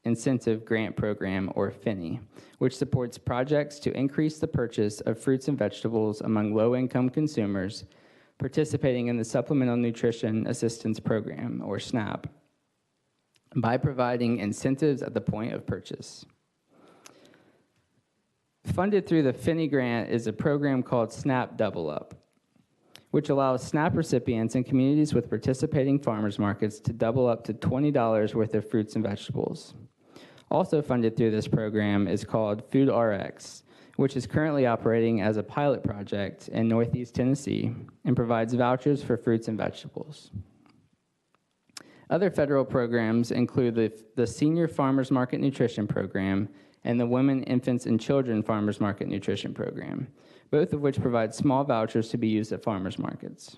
Incentive Grant Program, or FINI, which supports projects to increase the purchase of fruits and vegetables among low-income consumers participating in the Supplemental Nutrition Assistance Program, or SNAP, by providing incentives at the point of purchase. Funded through the FINI grant is a program called SNAP Double Up, which allows SNAP recipients in communities with participating farmers markets to double up to $20 worth of fruits and vegetables. Also funded through this program is called Food RX, which is currently operating as a pilot project in Northeast Tennessee and provides vouchers for fruits and vegetables. Other federal programs include the Senior Farmers Market Nutrition Program and the Women, Infants, and Children Farmers Market Nutrition Program, both of which provide small vouchers to be used at farmers markets.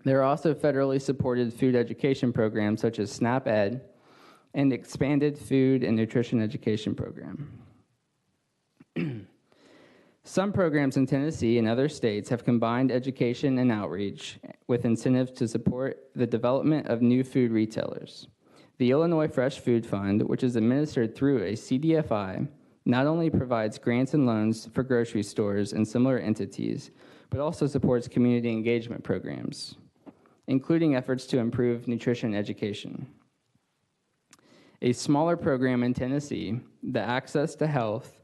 There are also federally supported food education programs such as SNAP Ed and Expanded Food and Nutrition Education Program. Some programs in Tennessee and other states have combined education and outreach with incentives to support the development of new food retailers. The Illinois Fresh Food Fund, which is administered through a CDFI, not only provides grants and loans for grocery stores and similar entities, but also supports community engagement programs, including efforts to improve nutrition education. A smaller program in Tennessee, the Access to Health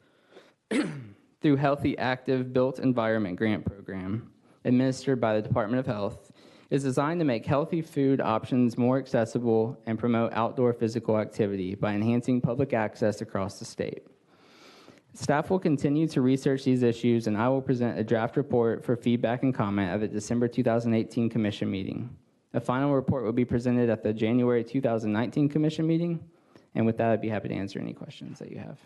through Healthy Active Built Environment Grant Program, administered by the Department of Health, is designed to make healthy food options more accessible and promote outdoor physical activity by enhancing public access across the state. Staff will continue to research these issues, and I will present a draft report for feedback and comment at the December 2018 Commission meeting. A final report will be presented at the January 2019 Commission meeting. And with that, I'd be happy to answer any questions that you have.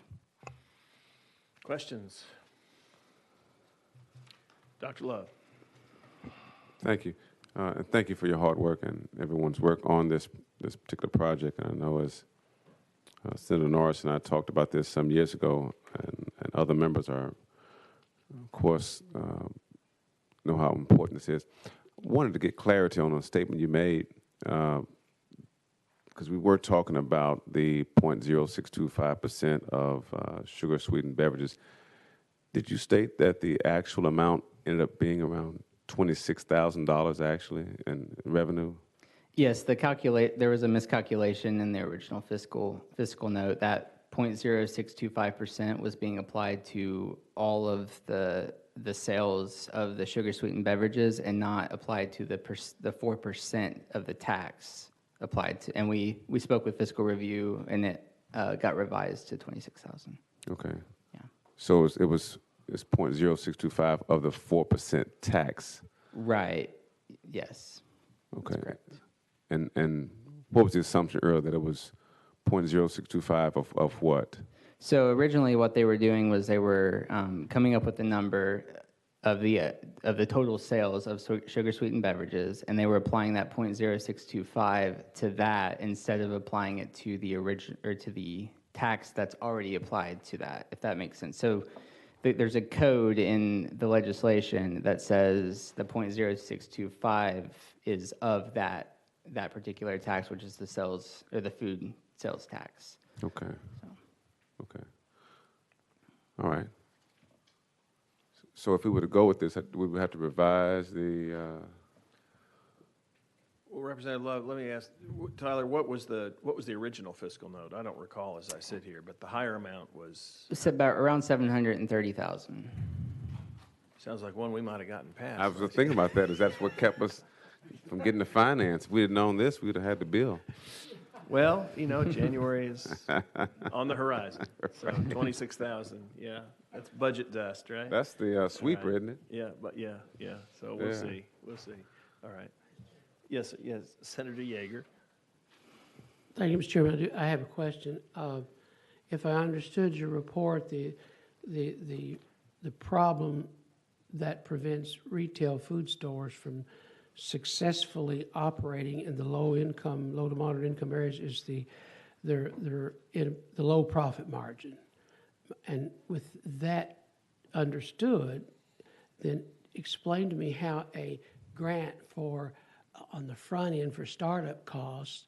Questions? Dr. Love?
Thank you. And thank you for your hard work and everyone's work on this particular project. And I know as Senator Norris and I talked about this some years ago, and other members are, of course, know how important this is. Wanted to get clarity on a statement you made, because we were talking about the 0.0625% of sugar-sweetened beverages. Did you state that the actual amount ended up being around $26,000 actually in revenue?
Yes, there was a miscalculation in the original fiscal note. That 0.0625% was being applied to all of the sales of the sugar-sweetened beverages and not applied to the 4% of the tax applied to. And we spoke with fiscal review, and it got revised to 26,000.
Okay.
Yeah.
So it's 0.0625 of the 4% tax.
Right. Yes.
Okay.
That's correct.
And what was the assumption earlier that it was 0.0625 of what?
So originally, what they were doing was they were coming up with the number of the total sales of sugar-sweetened beverages, and they were applying that 0.0625 to that instead of applying it to the original or to the tax that's already applied to that, if that makes sense. So there's a code in the legislation that says the 0.0625 is of that particular tax, which is the sales or the food sales tax.
Okay. Okay. All right. So if we were to go with this, we would have to revise the.
Well, Representative Love, let me ask, Tyler, what was the original fiscal note? I don't recall as I sit here, but the higher amount was.
It's about around 730,000.
Sounds like one we might have gotten past.
I was just thinking about that. Is that's what kept us from getting the finance? If we had known this, we'd have had the bill.
Well, January is on the horizon. So 26,000, yeah. That's budget dust, right?
That's the sweeper,
Right.
isn't it?
Yeah, but yeah. So we'll
Yeah.
see. All right. Yes, Senator Yeager.
Thank you, Mr. Chairman. I have a question. If I understood your report, the problem that prevents retail food stores from successfully operating in the low to moderate income areas is the low profit margin. And with that understood, then explain to me how a grant on the front end for startup costs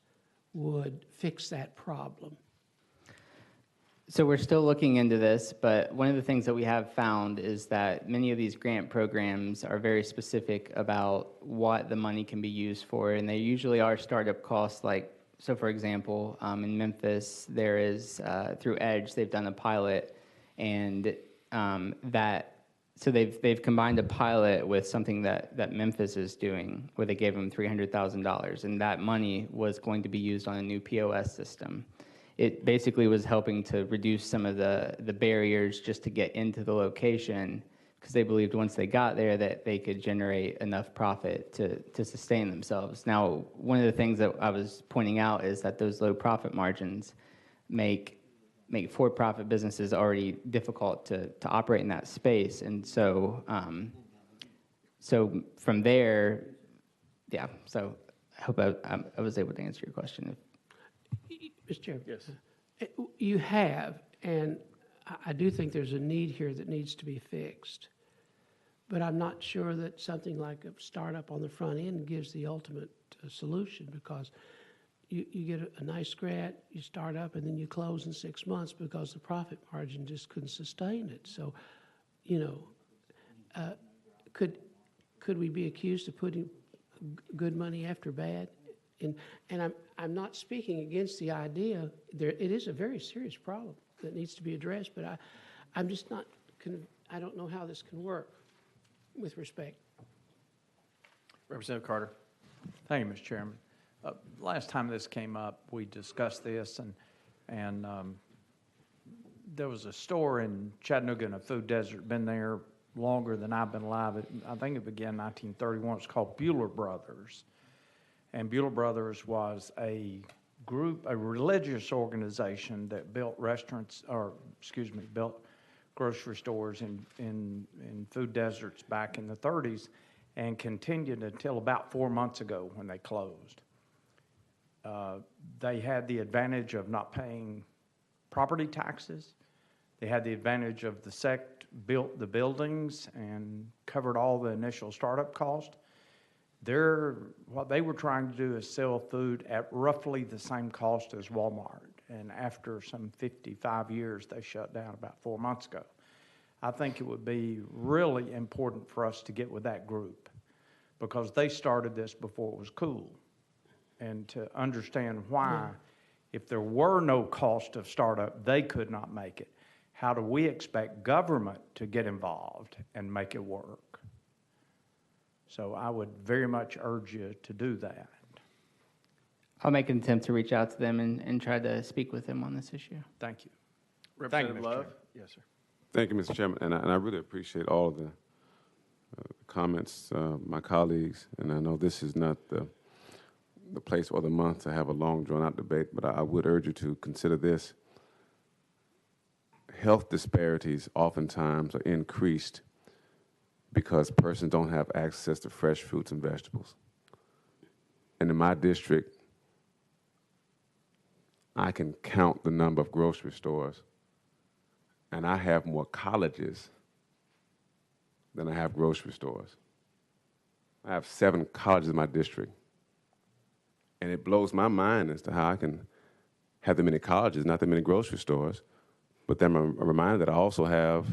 would fix that problem.
So we're still looking into this, but one of the things that we have found is that many of these grant programs are very specific about what the money can be used for, and they usually are startup costs. So for example, in Memphis, there is, through EDGE, they've done a pilot, and so they've combined a pilot with something that Memphis is doing, where they gave them $300,000, and that money was going to be used on a new POS system. It basically was helping to reduce some of the barriers just to get into the location, because they believed once they got there that they could generate enough profit to sustain themselves. Now, one of the things that I was pointing out is that those low profit margins make for-profit businesses already difficult to operate in that space. And so from there, yeah, so I hope I was able to answer your question.
Mr. Chairman.
Yes.
You have, and I do think there's a need here that needs to be fixed. But I'm not sure that something like a startup on the front end gives the ultimate solution, because you get a nice grant, you start up, and then you close in 6 months because the profit margin just couldn't sustain it. So, could we be accused of putting good money after bad? And I'm not speaking against the idea. It is a very serious problem that needs to be addressed, but I'm just not, I don't know how this can work with respect.
Representative Carter.
Thank you, Mr. Chairman. Last time this came up, we discussed this, and there was a store in Chattanooga in a food desert, been there longer than I've been alive. I think it began in 1931. It's called Bueller Brothers. And Bueller Brothers was a group, a religious organization that built restaurants, or excuse me, built grocery stores in food deserts back in the 30s and continued until about 4 months ago when they closed. They had the advantage of not paying property taxes. They had the advantage of the sect built the buildings and covered all the initial startup cost. What they were trying to do is sell food at roughly the same cost as Walmart. And after some 55 years, they shut down about 4 months ago. I think it would be really important for us to get with that group because they started this before it was cool. And to understand why, if there were no cost of startup, they could not make it. How do we expect government to get involved and make it work? So I would very much urge you to do that.
I'll make an attempt to reach out to them and try to speak with them on this issue.
Thank you.
Representative
Mr.
Love?
Chairman.
Yes, sir.
Thank you, Mr. Chairman, and I really appreciate all of the comments, my colleagues, and I know this is not the place or the month to have a long, drawn-out debate, but I would urge you to consider this. Health disparities oftentimes are increased because persons don't have access to fresh fruits and vegetables. And in my district, I can count the number of grocery stores, and I have more colleges than I have grocery stores. I have 7 colleges in my district, and it blows my mind as to how I can have that many colleges, not that many grocery stores. But then I'm reminded that I also have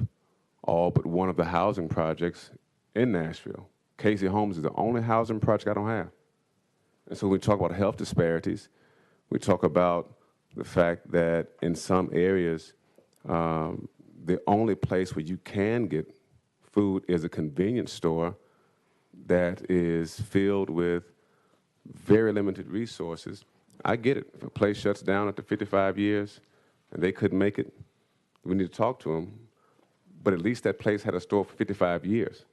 all but one of the housing projects in Nashville. Casey Homes is the only housing project I don't have. And so when we talk about health disparities, we talk about the fact that in some areas, the only place where you can get food is a convenience store that is filled with very limited resources. I get it. If a place shuts down after 55 years and they couldn't make it, we need to talk to them. But at least that place had a store for 55 years.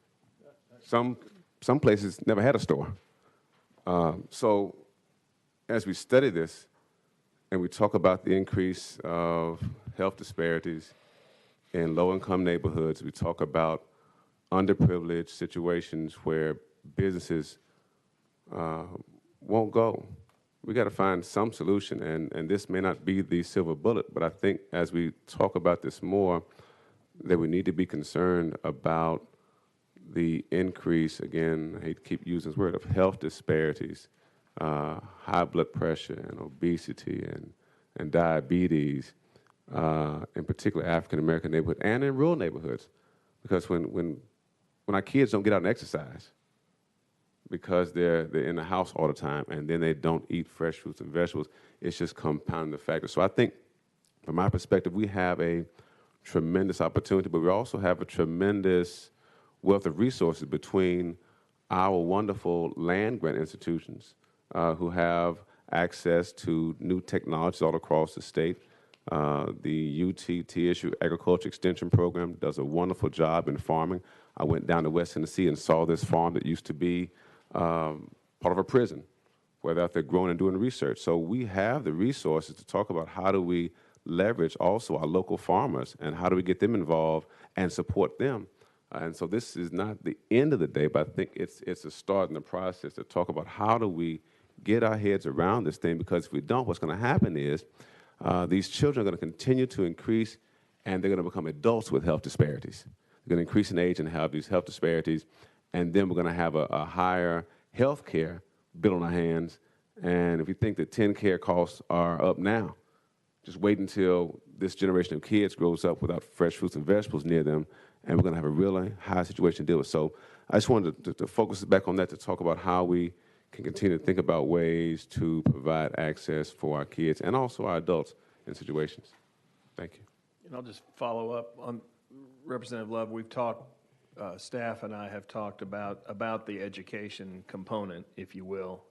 Some places never had a store. So as we study this and we talk about the increase of health disparities in low-income neighborhoods, we talk about underprivileged situations where businesses won't go. We got to find some solution, and this may not be the silver bullet, but I think as we talk about this more, that we need to be concerned about the increase, again, I hate to keep using this word, of health disparities, high blood pressure and obesity and diabetes, in particular African-American neighborhoods and in rural neighborhoods. Because when our kids don't get out and exercise, because they're in the house all the time and then they don't eat fresh fruits and vegetables, it's just compounding the factor. So I think, from my perspective, we have a tremendous opportunity, but we also have a tremendous wealth of resources between our wonderful land-grant institutions who have access to new technologies all across the state. The UT TACIR Agriculture Extension Program does a wonderful job in farming. I went down to West Tennessee and saw this farm that used to be part of a prison, where they're out there growing and doing research. So we have the resources to talk about how do we leverage also our local farmers and how do we get them involved and support them. And so this is not the end of the day, but I think it's a start in the process to talk about how do we get our heads around this thing, because if we don't, what's going to happen is these children are going to continue to increase and they're going to become adults with health disparities. They're going to increase in age and have these health disparities, and then we're going to have a higher health care bill on our hands. And if we think that 10 care costs are up now, just wait until this generation of kids grows up without fresh fruits and vegetables near them, and we're going to have a really high situation to deal with. So I just wanted to focus back on that, to talk about how we can continue to think about ways to provide access for our kids and also our adults in situations. Thank you.
And I'll just follow up on Representative Love. We've talked, staff and I have talked about the education component, if you will,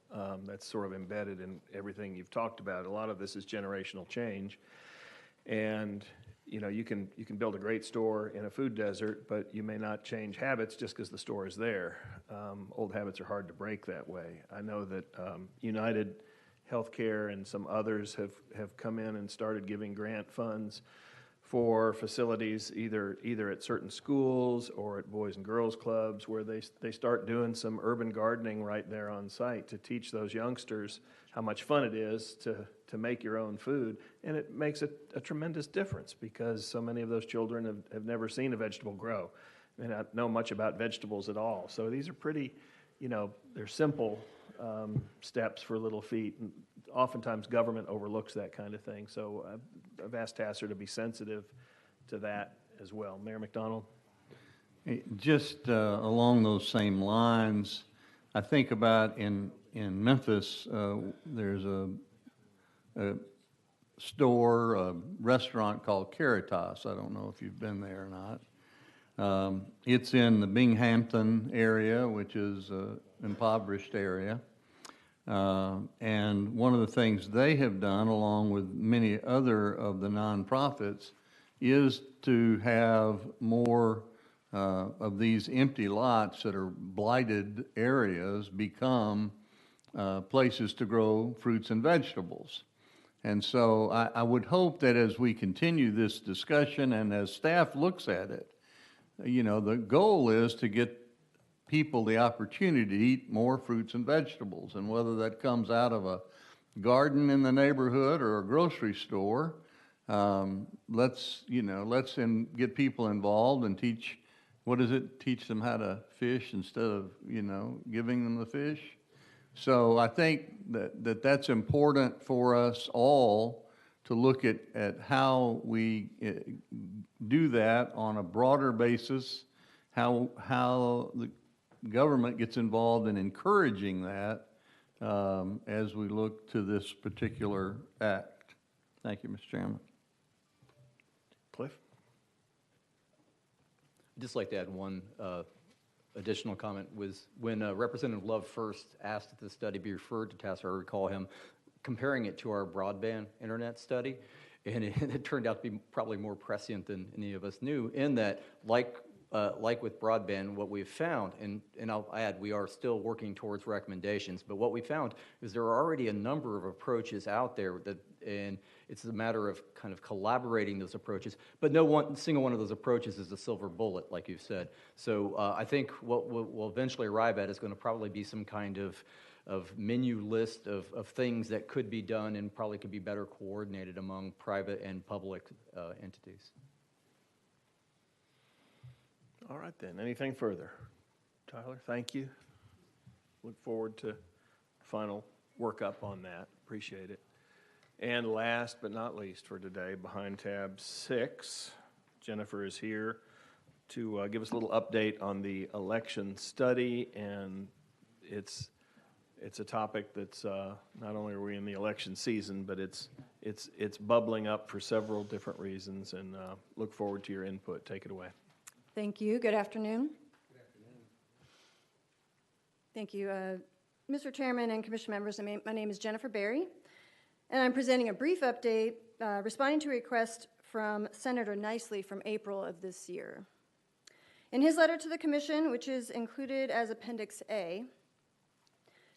that's sort of embedded in everything you've talked about. A lot of this is generational change. And, you know, you can build a great store in a food desert, but you may not change habits just because the store is there. Old habits are hard to break that way. I know that United Healthcare and some others have come in and started giving grant funds for facilities either at certain schools or at Boys and Girls Clubs, where they start doing some urban gardening right there on site to teach those youngsters how much fun it is to make your own food. And it makes a tremendous difference, because so many of those children have never seen a vegetable grow. They not know much about vegetables at all. So these are pretty, you know, they're simple steps for little feet. And oftentimes government overlooks that kind of thing. So I've asked TACIR to be sensitive to that as well. Mayor McDonald?
Just along those same lines, I think about in Memphis, there's a store, a restaurant called Caritas. I don't know if you've been there or not. It's in the Binghamton area, which is an impoverished area. And one of the things they have done, along with many other of the nonprofits, is to have more of these empty lots that are blighted areas become places to grow fruits and vegetables. And so I would hope that as we continue this discussion and as staff looks at it, you know, the goal is to get people the opportunity to eat more fruits and vegetables. And whether that comes out of a garden in the neighborhood or a grocery store, let's get people involved and teach, teach them how to fish instead of, you know, giving them the fish. So I think that's important for us all to look at how we do that on a broader basis, how the government gets involved in encouraging that as we look to this particular act. Thank you, Mr. Chairman.
Cliff?
I'd just like to add one additional comment. Was when Representative Love first asked that the study be referred to TACIR, I recall him comparing it to our broadband internet study, and it turned out to be probably more prescient than any of us knew, in that, like with broadband, what we've found, and I'll add, we are still working towards recommendations, but what we found is there are already a number of approaches out there and it's a matter of kind of collaborating those approaches, but no single one of those approaches is a silver bullet, like you've said. So I think what we'll eventually arrive at is going to probably be some kind of menu list of things that could be done and probably could be better coordinated among private and public entities.
All right then, anything further? Tyler, thank you. Look forward to final workup on that. Appreciate it. And last but not least for today, behind tab 6, Jennifer is here to give us a little update on the election study, and it's a topic that's not only are we in the election season, but it's bubbling up for several different reasons, and look forward to your input. Take it away.
Thank you. Good afternoon. Good afternoon. Thank you. Mr. Chairman and Commission members, my name is Jennifer Berry, and I'm presenting a brief update responding to a request from Senator Nicely from April of this year. In his letter to the Commission, which is included as Appendix A,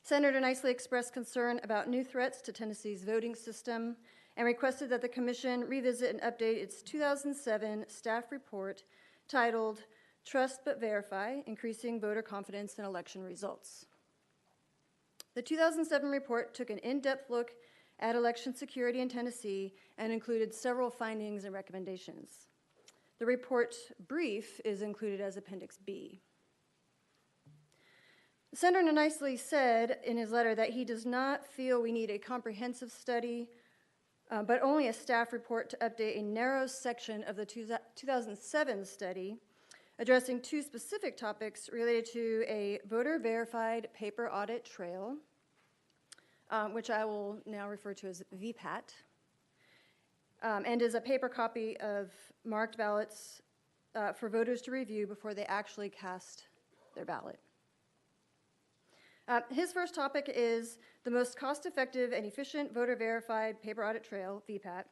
Senator Nicely expressed concern about new threats to Tennessee's voting system and requested that the Commission revisit and update its 2007 staff report titled Trust But Verify, Increasing Voter Confidence in Election Results. The 2007 report took an in-depth look at election security in Tennessee and included several findings and recommendations. The report brief is included as Appendix B. Senator Nicely said in his letter that he does not feel we need a comprehensive study, but only a staff report to update a narrow section of the 2007 study addressing two specific topics related to a voter-verified paper audit trail, which I will now refer to as VPAT, and is a paper copy of marked ballots for voters to review before they actually cast their ballot. His first topic is the most cost-effective and efficient voter-verified paper audit trail, VPAT,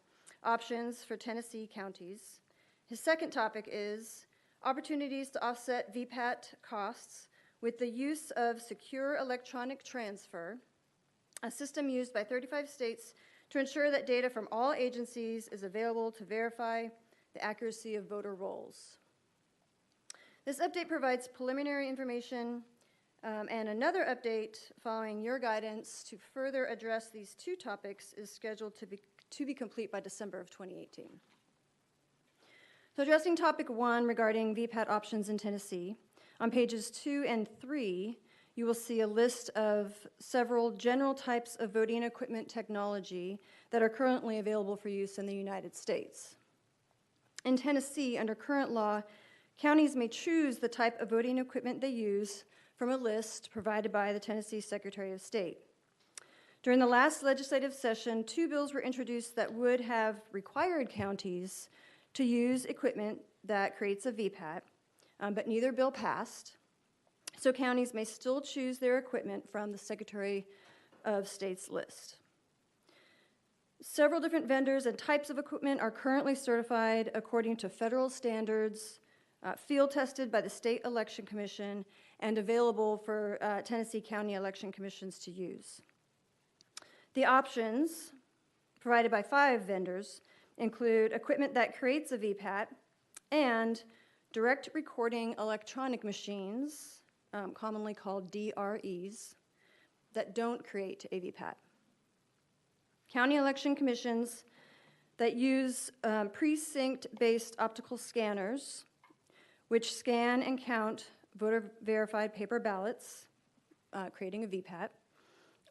options for Tennessee counties. His second topic is opportunities to offset VPAT costs with the use of secure electronic transfer, a system used by 35 states to ensure that data from all agencies is available to verify the accuracy of voter rolls. This update provides preliminary information, and another update following your guidance to further address these two topics is scheduled to be complete by December of 2018. So addressing topic 1 regarding VPAT options in Tennessee, on pages 2 and 3, you will see a list of several general types of voting equipment technology that are currently available for use in the United States. In Tennessee, under current law, counties may choose the type of voting equipment they use from a list provided by the Tennessee Secretary of State. During the last legislative session, 2 bills were introduced that would have required counties to use equipment that creates a VPAT, but neither bill passed. So counties may still choose their equipment from the Secretary of State's list. Several different vendors and types of equipment are currently certified according to federal standards, field tested by the State Election Commission, and available for Tennessee County Election Commissions to use. The options provided by 5 vendors include equipment that creates a VPAT and direct recording electronic machines, commonly called DREs, that don't create a VPAT. County election commissions that use precinct-based optical scanners, which scan and count voter-verified paper ballots, creating a VPAT,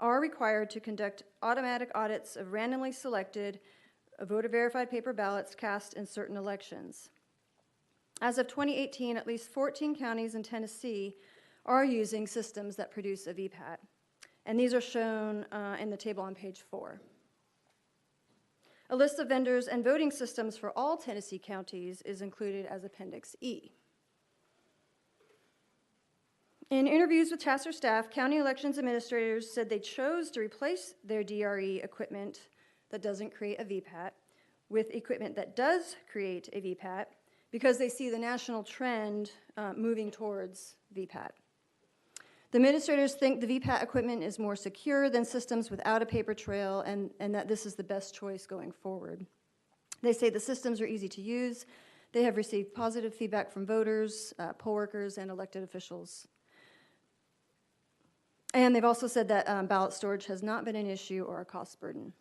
are required to conduct automatic audits of randomly selected voter-verified paper ballots cast in certain elections. As of 2018, at least 14 counties in Tennessee are using systems that produce a VPAT, and these are shown in the table on page 4. A list of vendors and voting systems for all Tennessee counties is included as Appendix E. In interviews with TACIR staff, county elections administrators said they chose to replace their DRE equipment that doesn't create a VPAT with equipment that does create a VPAT because they see the national trend moving towards VPAT. The administrators think the VPAT equipment is more secure than systems without a paper trail and that this is the best choice going forward. They say the systems are easy to use. They have received positive feedback from voters, poll workers, and elected officials. And they've also said that ballot storage has not been an issue or a cost burden.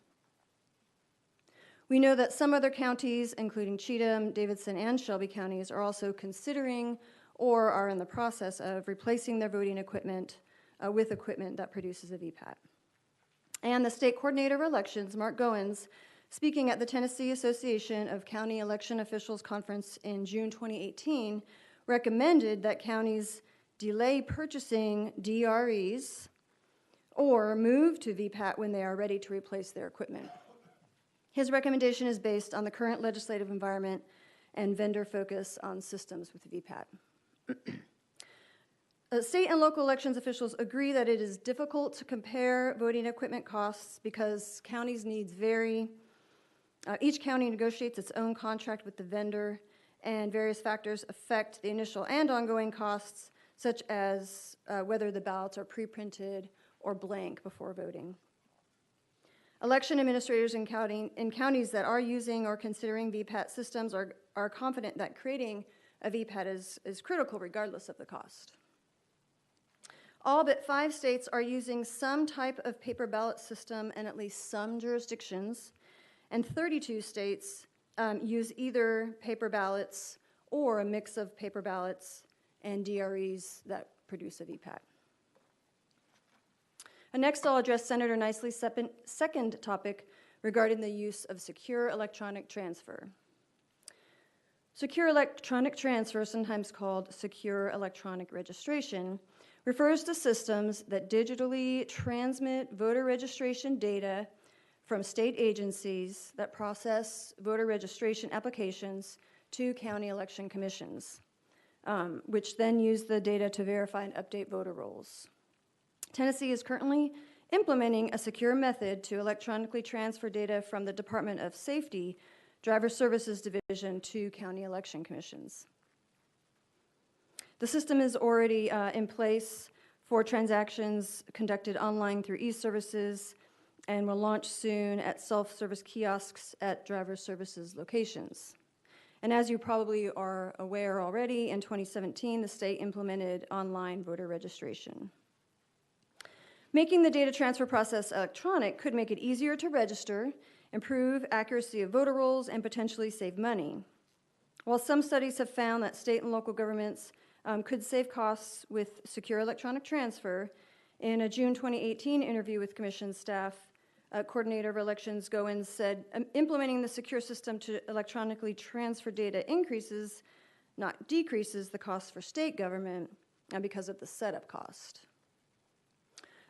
We know that some other counties, including Cheatham, Davidson, and Shelby counties, are also considering or are in the process of replacing their voting equipment with equipment that produces a VPAT. And the state coordinator of elections, Mark Goins, speaking at the Tennessee Association of County Election Officials Conference in June 2018, recommended that counties delay purchasing DREs or move to VPAT when they are ready to replace their equipment. His recommendation is based on the current legislative environment and vendor focus on systems with VPAT. State and local elections officials agree that it is difficult to compare voting equipment costs because counties' needs vary. Each county negotiates its own contract with the vendor, and various factors affect the initial and ongoing costs, such as whether the ballots are pre-printed or blank before voting. Election administrators in counties that are using or considering VPAT systems are confident that creating a VPAT is critical regardless of the cost. All but 5 states are using some type of paper ballot system in at least some jurisdictions, and 32 states use either paper ballots or a mix of paper ballots and DREs that produce a VPAT. Next, I'll address Senator Nicely's second topic regarding the use of secure electronic transfer. Secure electronic transfer, sometimes called secure electronic registration, refers to systems that digitally transmit voter registration data from state agencies that process voter registration applications to county election commissions, which then use the data to verify and update voter rolls. Tennessee is currently implementing a secure method to electronically transfer data from the Department of Safety Driver Services Division to county election commissions. The system is already in place for transactions conducted online through e-services and will launch soon at self-service kiosks at driver services locations. And as you probably are aware already, in 2017, the state implemented online voter registration. Making the data transfer process electronic could make it easier to register, improve accuracy of voter rolls, and potentially save money. While some studies have found that state and local governments could save costs with secure electronic transfer, in a June 2018 interview with Commission staff, Coordinator of Elections Goins said, implementing the secure system to electronically transfer data increases, not decreases, the cost for state government because of the setup cost.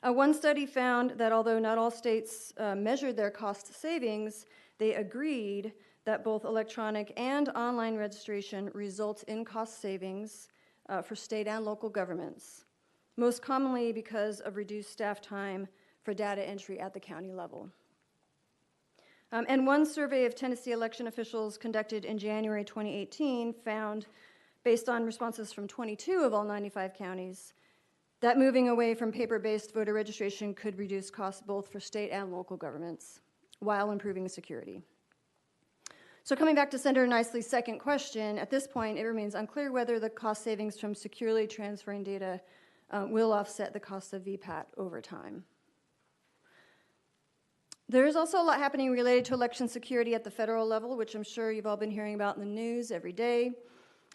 One study found that although not all states measured their cost savings, they agreed that both electronic and online registration results in cost savings for state and local governments, most commonly because of reduced staff time for data entry at the county level. And one survey of Tennessee election officials conducted in January 2018 found, based on responses from 22 of all 95 counties, that moving away from paper-based voter registration could reduce costs both for state and local governments while improving security. So coming back to Senator Nicely's second question, at this point it remains unclear whether the cost savings from securely transferring data will offset the cost of VPAT over time. There is also a lot happening related to election security at the federal level, which I'm sure you've all been hearing about in the news every day.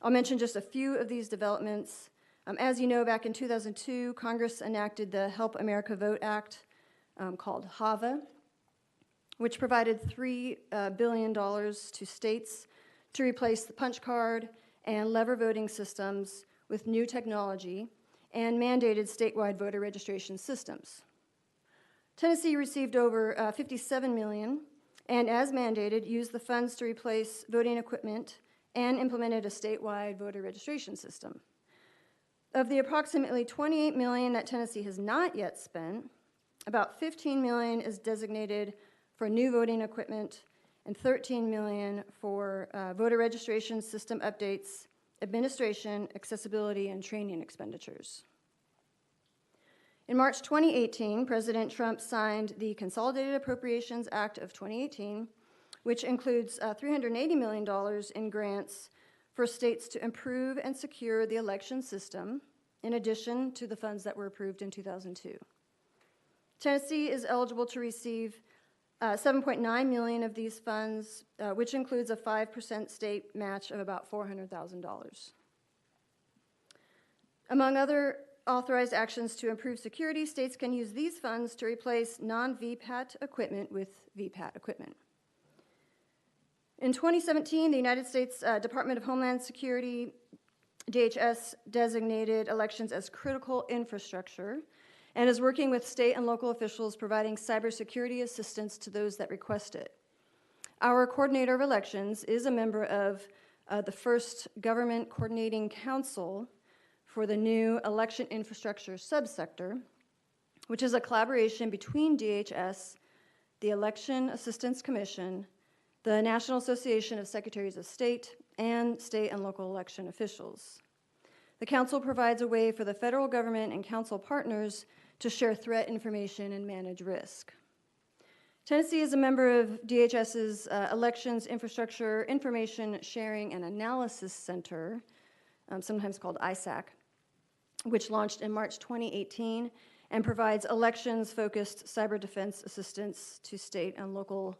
I'll mention just a few of these developments. As you know, back in 2002, Congress enacted the Help America Vote Act, called HAVA, which provided $3 billion to states to replace the punch card and lever voting systems with new technology and mandated statewide voter registration systems. Tennessee received over $57 million, and as mandated, used the funds to replace voting equipment and implemented a statewide voter registration system. Of the approximately $28 million that Tennessee has not yet spent, about $15 million is designated for new voting equipment and $13 million for voter registration system updates, administration, accessibility, and training expenditures. In March 2018, President Trump signed the Consolidated Appropriations Act of 2018, which includes $380 million in grants for states to improve and secure the election system, in addition to the funds that were approved in 2002. Tennessee is eligible to receive $7.9 million of these funds, which includes a 5% state match of about $400,000. Among other authorized actions to improve security, states can use these funds to replace non-VPAT equipment with VPAT equipment. In 2017, the United States Department of Homeland Security, DHS, designated elections as critical infrastructure and is working with state and local officials providing cybersecurity assistance to those that request it. Our coordinator of elections is a member of the first Government Coordinating Council for the new election infrastructure subsector, which is a collaboration between DHS, the Election Assistance Commission, the National Association of Secretaries of State, and state and local election officials. The council provides a way for the federal government and council partners to share threat information and manage risk. Tennessee is a member of DHS's Elections Infrastructure Information Sharing and Analysis Center, sometimes called ISAC, which launched in March 2018 and provides elections-focused cyber defense assistance to state and local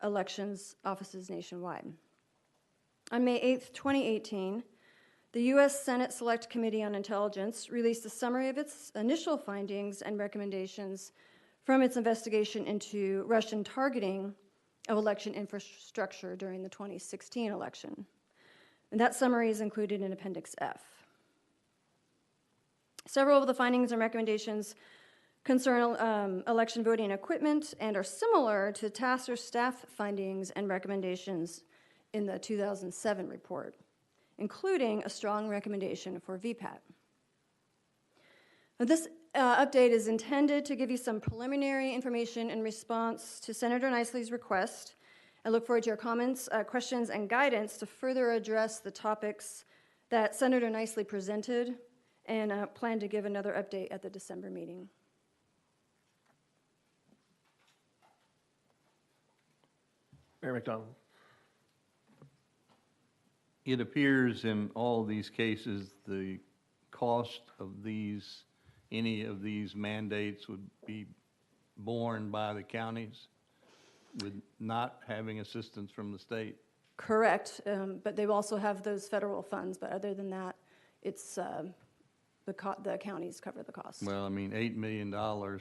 elections offices nationwide. On May 8, 2018, the U.S. Senate Select Committee on Intelligence released a summary of its initial findings and recommendations from its investigation into Russian targeting of election infrastructure during the 2016 election. And that summary is included in Appendix F. Several of the findings and recommendations concern election voting equipment and are similar to TACIR staff findings and recommendations in the 2007 report, including a strong recommendation for VPAT. Now, this update is intended to give you some preliminary information in response to Senator Nicely's request I look forward to your comments, questions, and guidance to further address the topics that Senator Nicely presented, and plan to give another update at the December meeting.
Mayor McDonald.
It appears in all these cases, the cost of these, any of these mandates would be borne by the counties with not having assistance from the state.
Correct, but they also have those federal funds, but other than that, it's the counties cover the cost.
Well, I mean, $8 million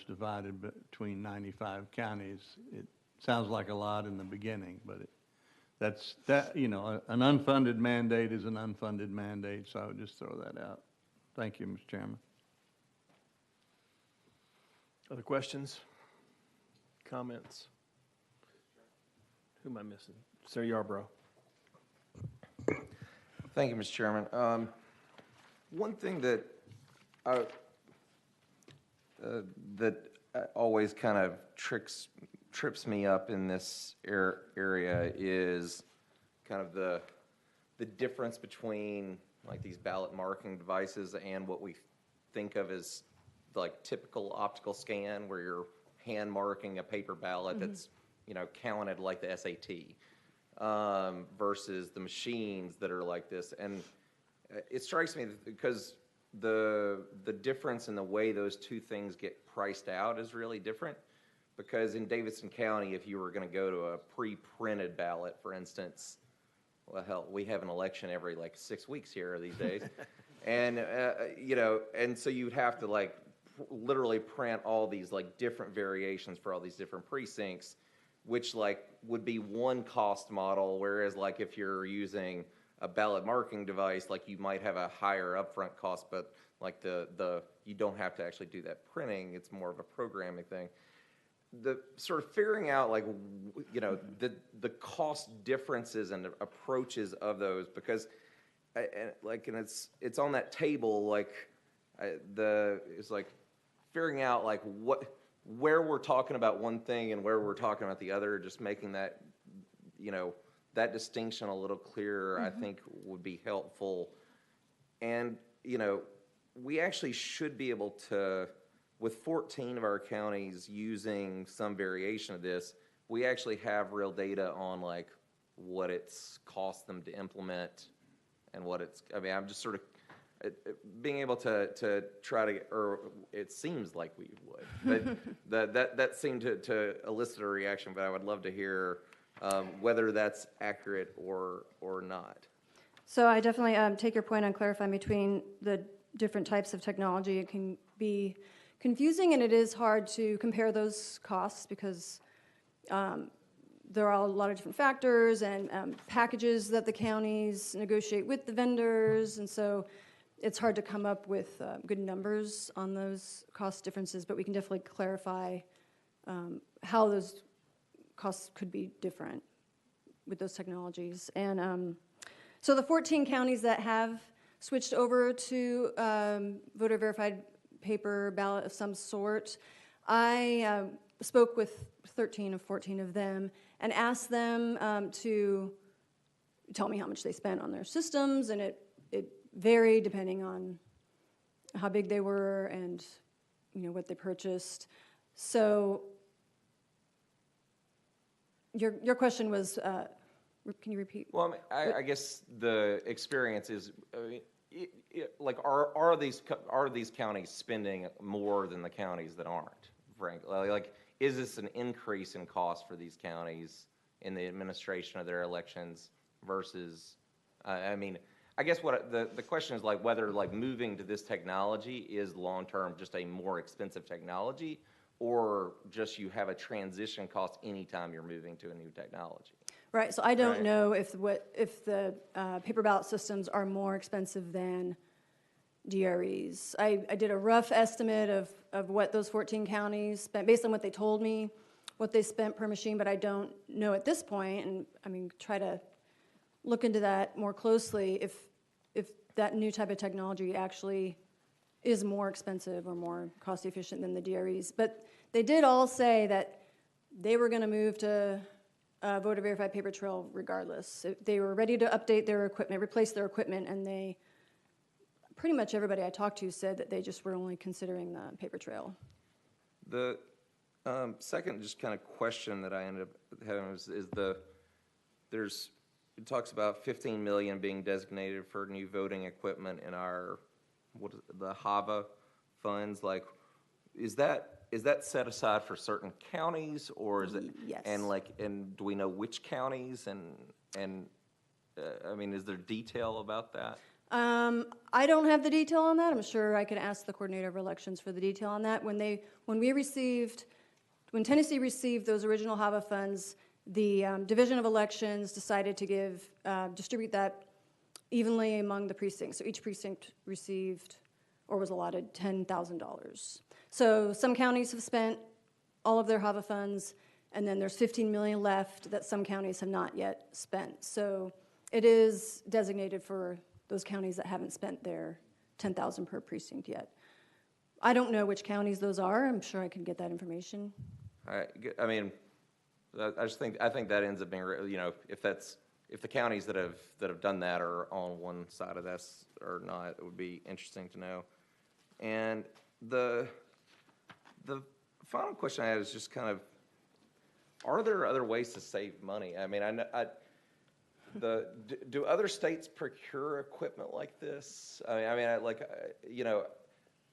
divided between 95 counties, it sounds like a lot in the beginning, but you know, an unfunded mandate is an unfunded mandate, so I would just throw that out. Thank you, Mr. Chairman.
Other questions? Comments? Who am I missing? Sir Yarborough.
Thank you, Mr. Chairman. One thing that always kind of trips me up in this area is kind of the difference between like these ballot marking devices and what we think of as like typical optical scan, where you're hand marking a paper ballot that's, you know, counted like the SAT, versus the machines that are like this. And it strikes me because the difference in the way those two things get priced out is really different. Because in Davidson County, if you were going to go to a pre-printed ballot, for instance, well, hell, we have an election every like 6 weeks here these days, and you know, and so you'd have to like literally print all these like different variations for all these different precincts, which like would be one cost model, whereas like if you're using a ballot marking device, like you might have a higher upfront cost, but like the you don't have to actually do that printing. It's more of a programming thing. The sort of figuring out like, you know, the cost differences and approaches of those, because and it's on that table, like it's like figuring out like where we're talking about one thing and where we're talking about the other, just making that, you know, that distinction a little clearer, I think would be helpful. And, you know, we actually should be able to, with 14 of our counties using some variation of this, we actually have real data on like what it's cost them to implement and what it's, I mean, I'm just sort of being able to try to, or it seems like we would, but that seemed to elicit a reaction, but I would love to hear whether that's accurate or not.
So I definitely take your point on clarifying between the different types of technology. It can be confusing, and it is hard to compare those costs because there are a lot of different factors and packages that the counties negotiate with the vendors, and so it's hard to come up with good numbers on those cost differences, but we can definitely clarify how those costs could be different with those technologies. And so the 14 counties that have switched over to voter verified paper ballot of some sort, I spoke with 13 of 14 of them and asked them to tell me how much they spent on their systems, and it varied depending on how big they were and, you know, what they purchased. So your question was, can you repeat?
Well, I mean, I guess the experience is, I mean, like, are these counties spending more than the counties that aren't? Frankly, like, is this an increase in cost for these counties in the administration of their elections versus? I mean, I guess what the question is like whether like moving to this technology is long term just a more expensive technology, or just you have a transition cost anytime you're moving to a new technology.
Right, so I don't know if the paper ballot systems are more expensive than DREs. I did a rough estimate of what those 14 counties spent, based on what they told me, what they spent per machine, but I don't know at this point, and I mean, try to look into that more closely if that new type of technology actually is more expensive or more cost efficient than the DREs. But they did all say that they were going to move to voter verified paper trail regardless. They were ready to update their equipment, replace their equipment, and pretty much everybody I talked to said that they just were only considering the paper trail.
The second just kind of question that I ended up having it talks about 15 million being designated for new voting equipment in the HAVA funds. Like, is that set aside for certain counties, or is it?
Yes.
And do we know which counties? And I mean, is there detail about that?
I don't have the detail on that. I'm sure I could ask the coordinator of elections for the detail on that. When Tennessee received those original HAVA funds, the Division of Elections decided to distribute that evenly among the precincts. So each precinct received or was allotted $10,000. So some counties have spent all of their HAVA funds, and then there's 15 million left that some counties have not yet spent. So it is designated for those counties that haven't spent their $10,000 per precinct yet. I don't know which counties those are. I'm sure I can get that information.
I mean, I think that ends up being, if the counties that have done that are on one side of this or not, it would be interesting to know. And the final question I had is just kind of, are there other ways to save money? I mean, do other states procure equipment like this?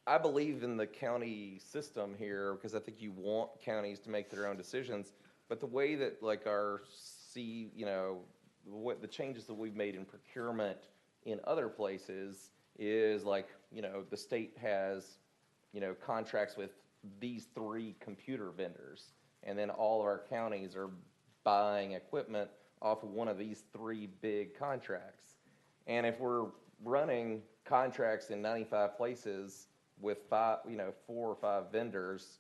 I believe in the county system here because I think you want counties to make their own decisions. But the way that what the changes that we've made in procurement in other places is the state has, contracts with these 3 computer vendors, and then all of our counties are buying equipment off of one of these 3 big contracts. And if we're running contracts in 95 places with 4 or 5 vendors,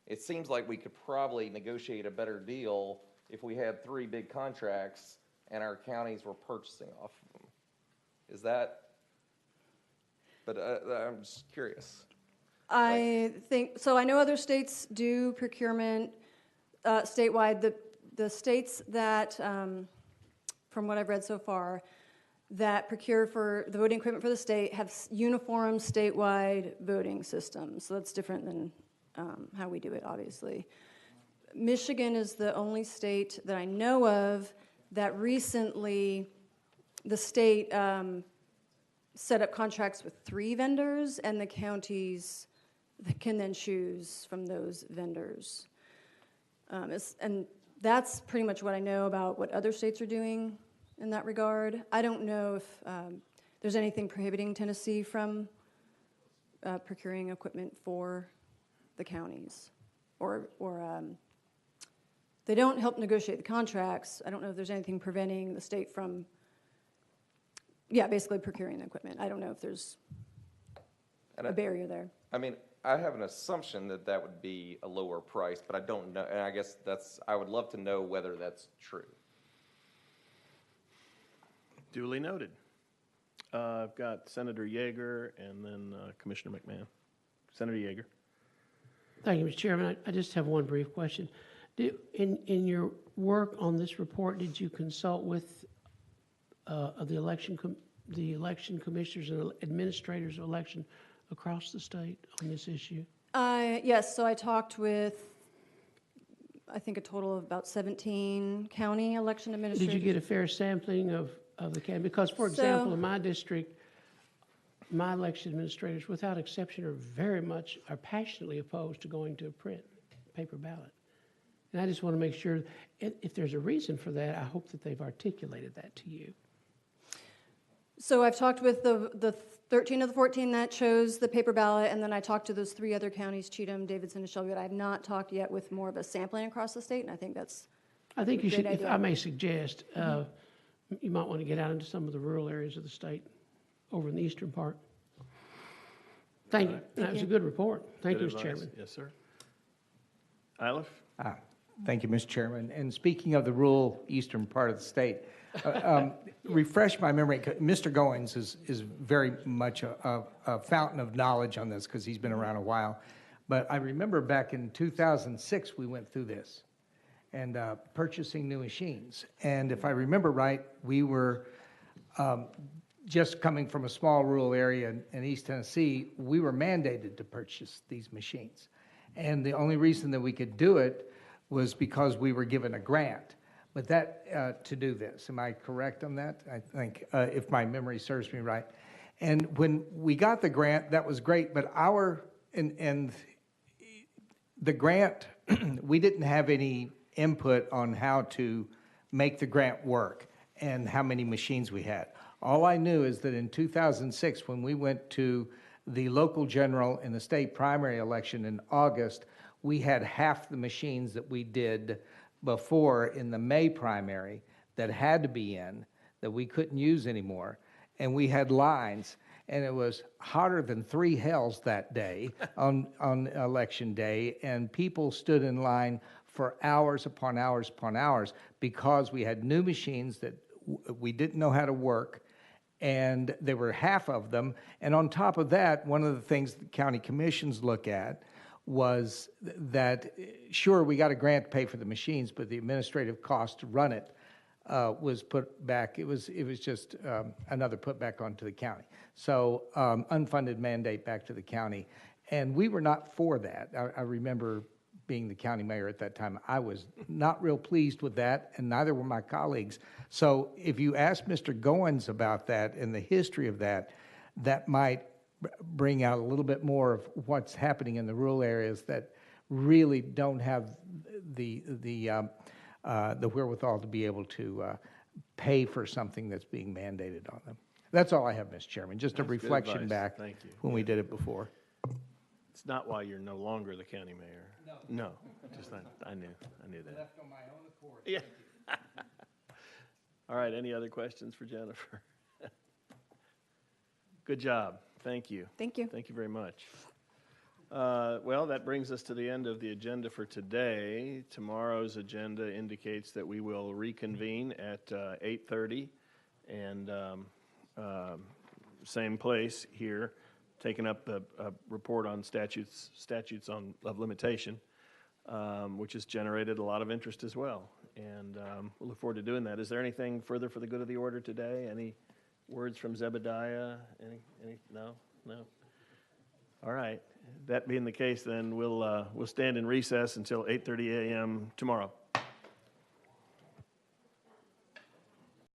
it seems like we could probably negotiate a better deal if we had 3 big contracts and our counties were purchasing off of them. Is that? But I'm just curious.
I think so. I know other states do procurement statewide. The states that, from what I've read so far, that procure for the voting equipment for the state have uniform statewide voting systems. So that's different than how we do it, obviously. Michigan is the only state that I know of that recently the state set up contracts with 3 vendors, and the counties can then choose from those vendors. And that's pretty much what I know about what other states are doing in that regard. I don't know if there's anything prohibiting Tennessee from procuring equipment for the counties, or they don't help negotiate the contracts. I don't know if there's anything preventing the state from, basically procuring the equipment. I don't know if there's a barrier there.
I mean, I have an assumption that would be a lower price, but I don't know, and I guess I would love to know whether that's true.
Duly noted. I've got Senator Yeager and then Commissioner McMahon. Senator Yeager.
Thank you, Mr. Chairman. I just have one brief question. In your work on this report, did you consult with the election commissioners and administrators of election across the state on this issue?
Yes, so I talked with, I think, a total of about 17 county election administrators.
Did you get a fair sampling of the county? Because, for example, in my district, my election administrators, without exception, are passionately opposed to going to a paper ballot. And I just want to make sure, if there's a reason for that, I hope that they've articulated that to you.
So I've talked with the 13 of the 14 that chose the paper ballot, and then I talked to those 3 other counties, Cheatham, Davidson, and Shelby. But I have not talked yet with more of a sampling across the state, and I think that's
I think you should,
idea.
If I may suggest, you might want to get out into some of the rural areas of the state over in the eastern part. Thank you. That was a good report. Thank you, Mr. Chairman.
Yes, sir. Iliff?
Thank you, Mr. Chairman. And speaking of the rural eastern part of the state, refresh my memory. Mr. Goins is very much a fountain of knowledge on this because he's been around a while. But I remember back in 2006 we went through this. and purchasing new machines. And if I remember right, we were just coming from a small rural area in East Tennessee, we were mandated to purchase these machines. And the only reason that we could do it was because we were given a grant. But that, to do this, am I correct on that? I think, if my memory serves me right. And when we got the grant, that was great, but and the grant, we didn't have any input on how to make the grant work and how many machines we had. All I knew is that in 2006, when we went to the local general and the state primary election in August, we had half the machines that we did before in the May primary that had to be in, that we couldn't use anymore. And we had lines, and it was hotter than three hells that day on election day, and people stood in line for hours upon hours upon hours because we had new machines that we didn't know how to work, and there were half of them. And on top of that, one of the things the county commissions look at was that, sure, we got a grant to pay for the machines, but the administrative cost to run it was put back. It was just another put back onto the county. So unfunded mandate back to the county. And we were not for that. I remember being the county mayor at that time. I was not real pleased with that, and neither were my colleagues. So if you ask Mr. Goins about that and the history of that, that might bring out a little bit more of what's happening in the rural areas that really don't have the wherewithal to be able to pay for something that's being mandated on them. That's all I have, Mr. Chairman, just a
That's good
reflection
advice.
back
Thank you.
when we did it before.
It's not why you're no longer the county mayor. No, just I knew that.
Left on my own accord.
Yeah. All right, any other questions for Jennifer? Good job. Thank you.
Thank you.
Thank you very much. Well, that brings us to the end of the agenda for today. Tomorrow's agenda indicates that we will reconvene at 8:30 and same place here, taking up a report on statutes of limitation, which has generated a lot of interest as well. And we'll look forward to doing that. Is there anything further for the good of the order today? Any words from Zebediah? Any? No? All right. That being the case, then we'll stand in recess until 8:30 a.m. tomorrow.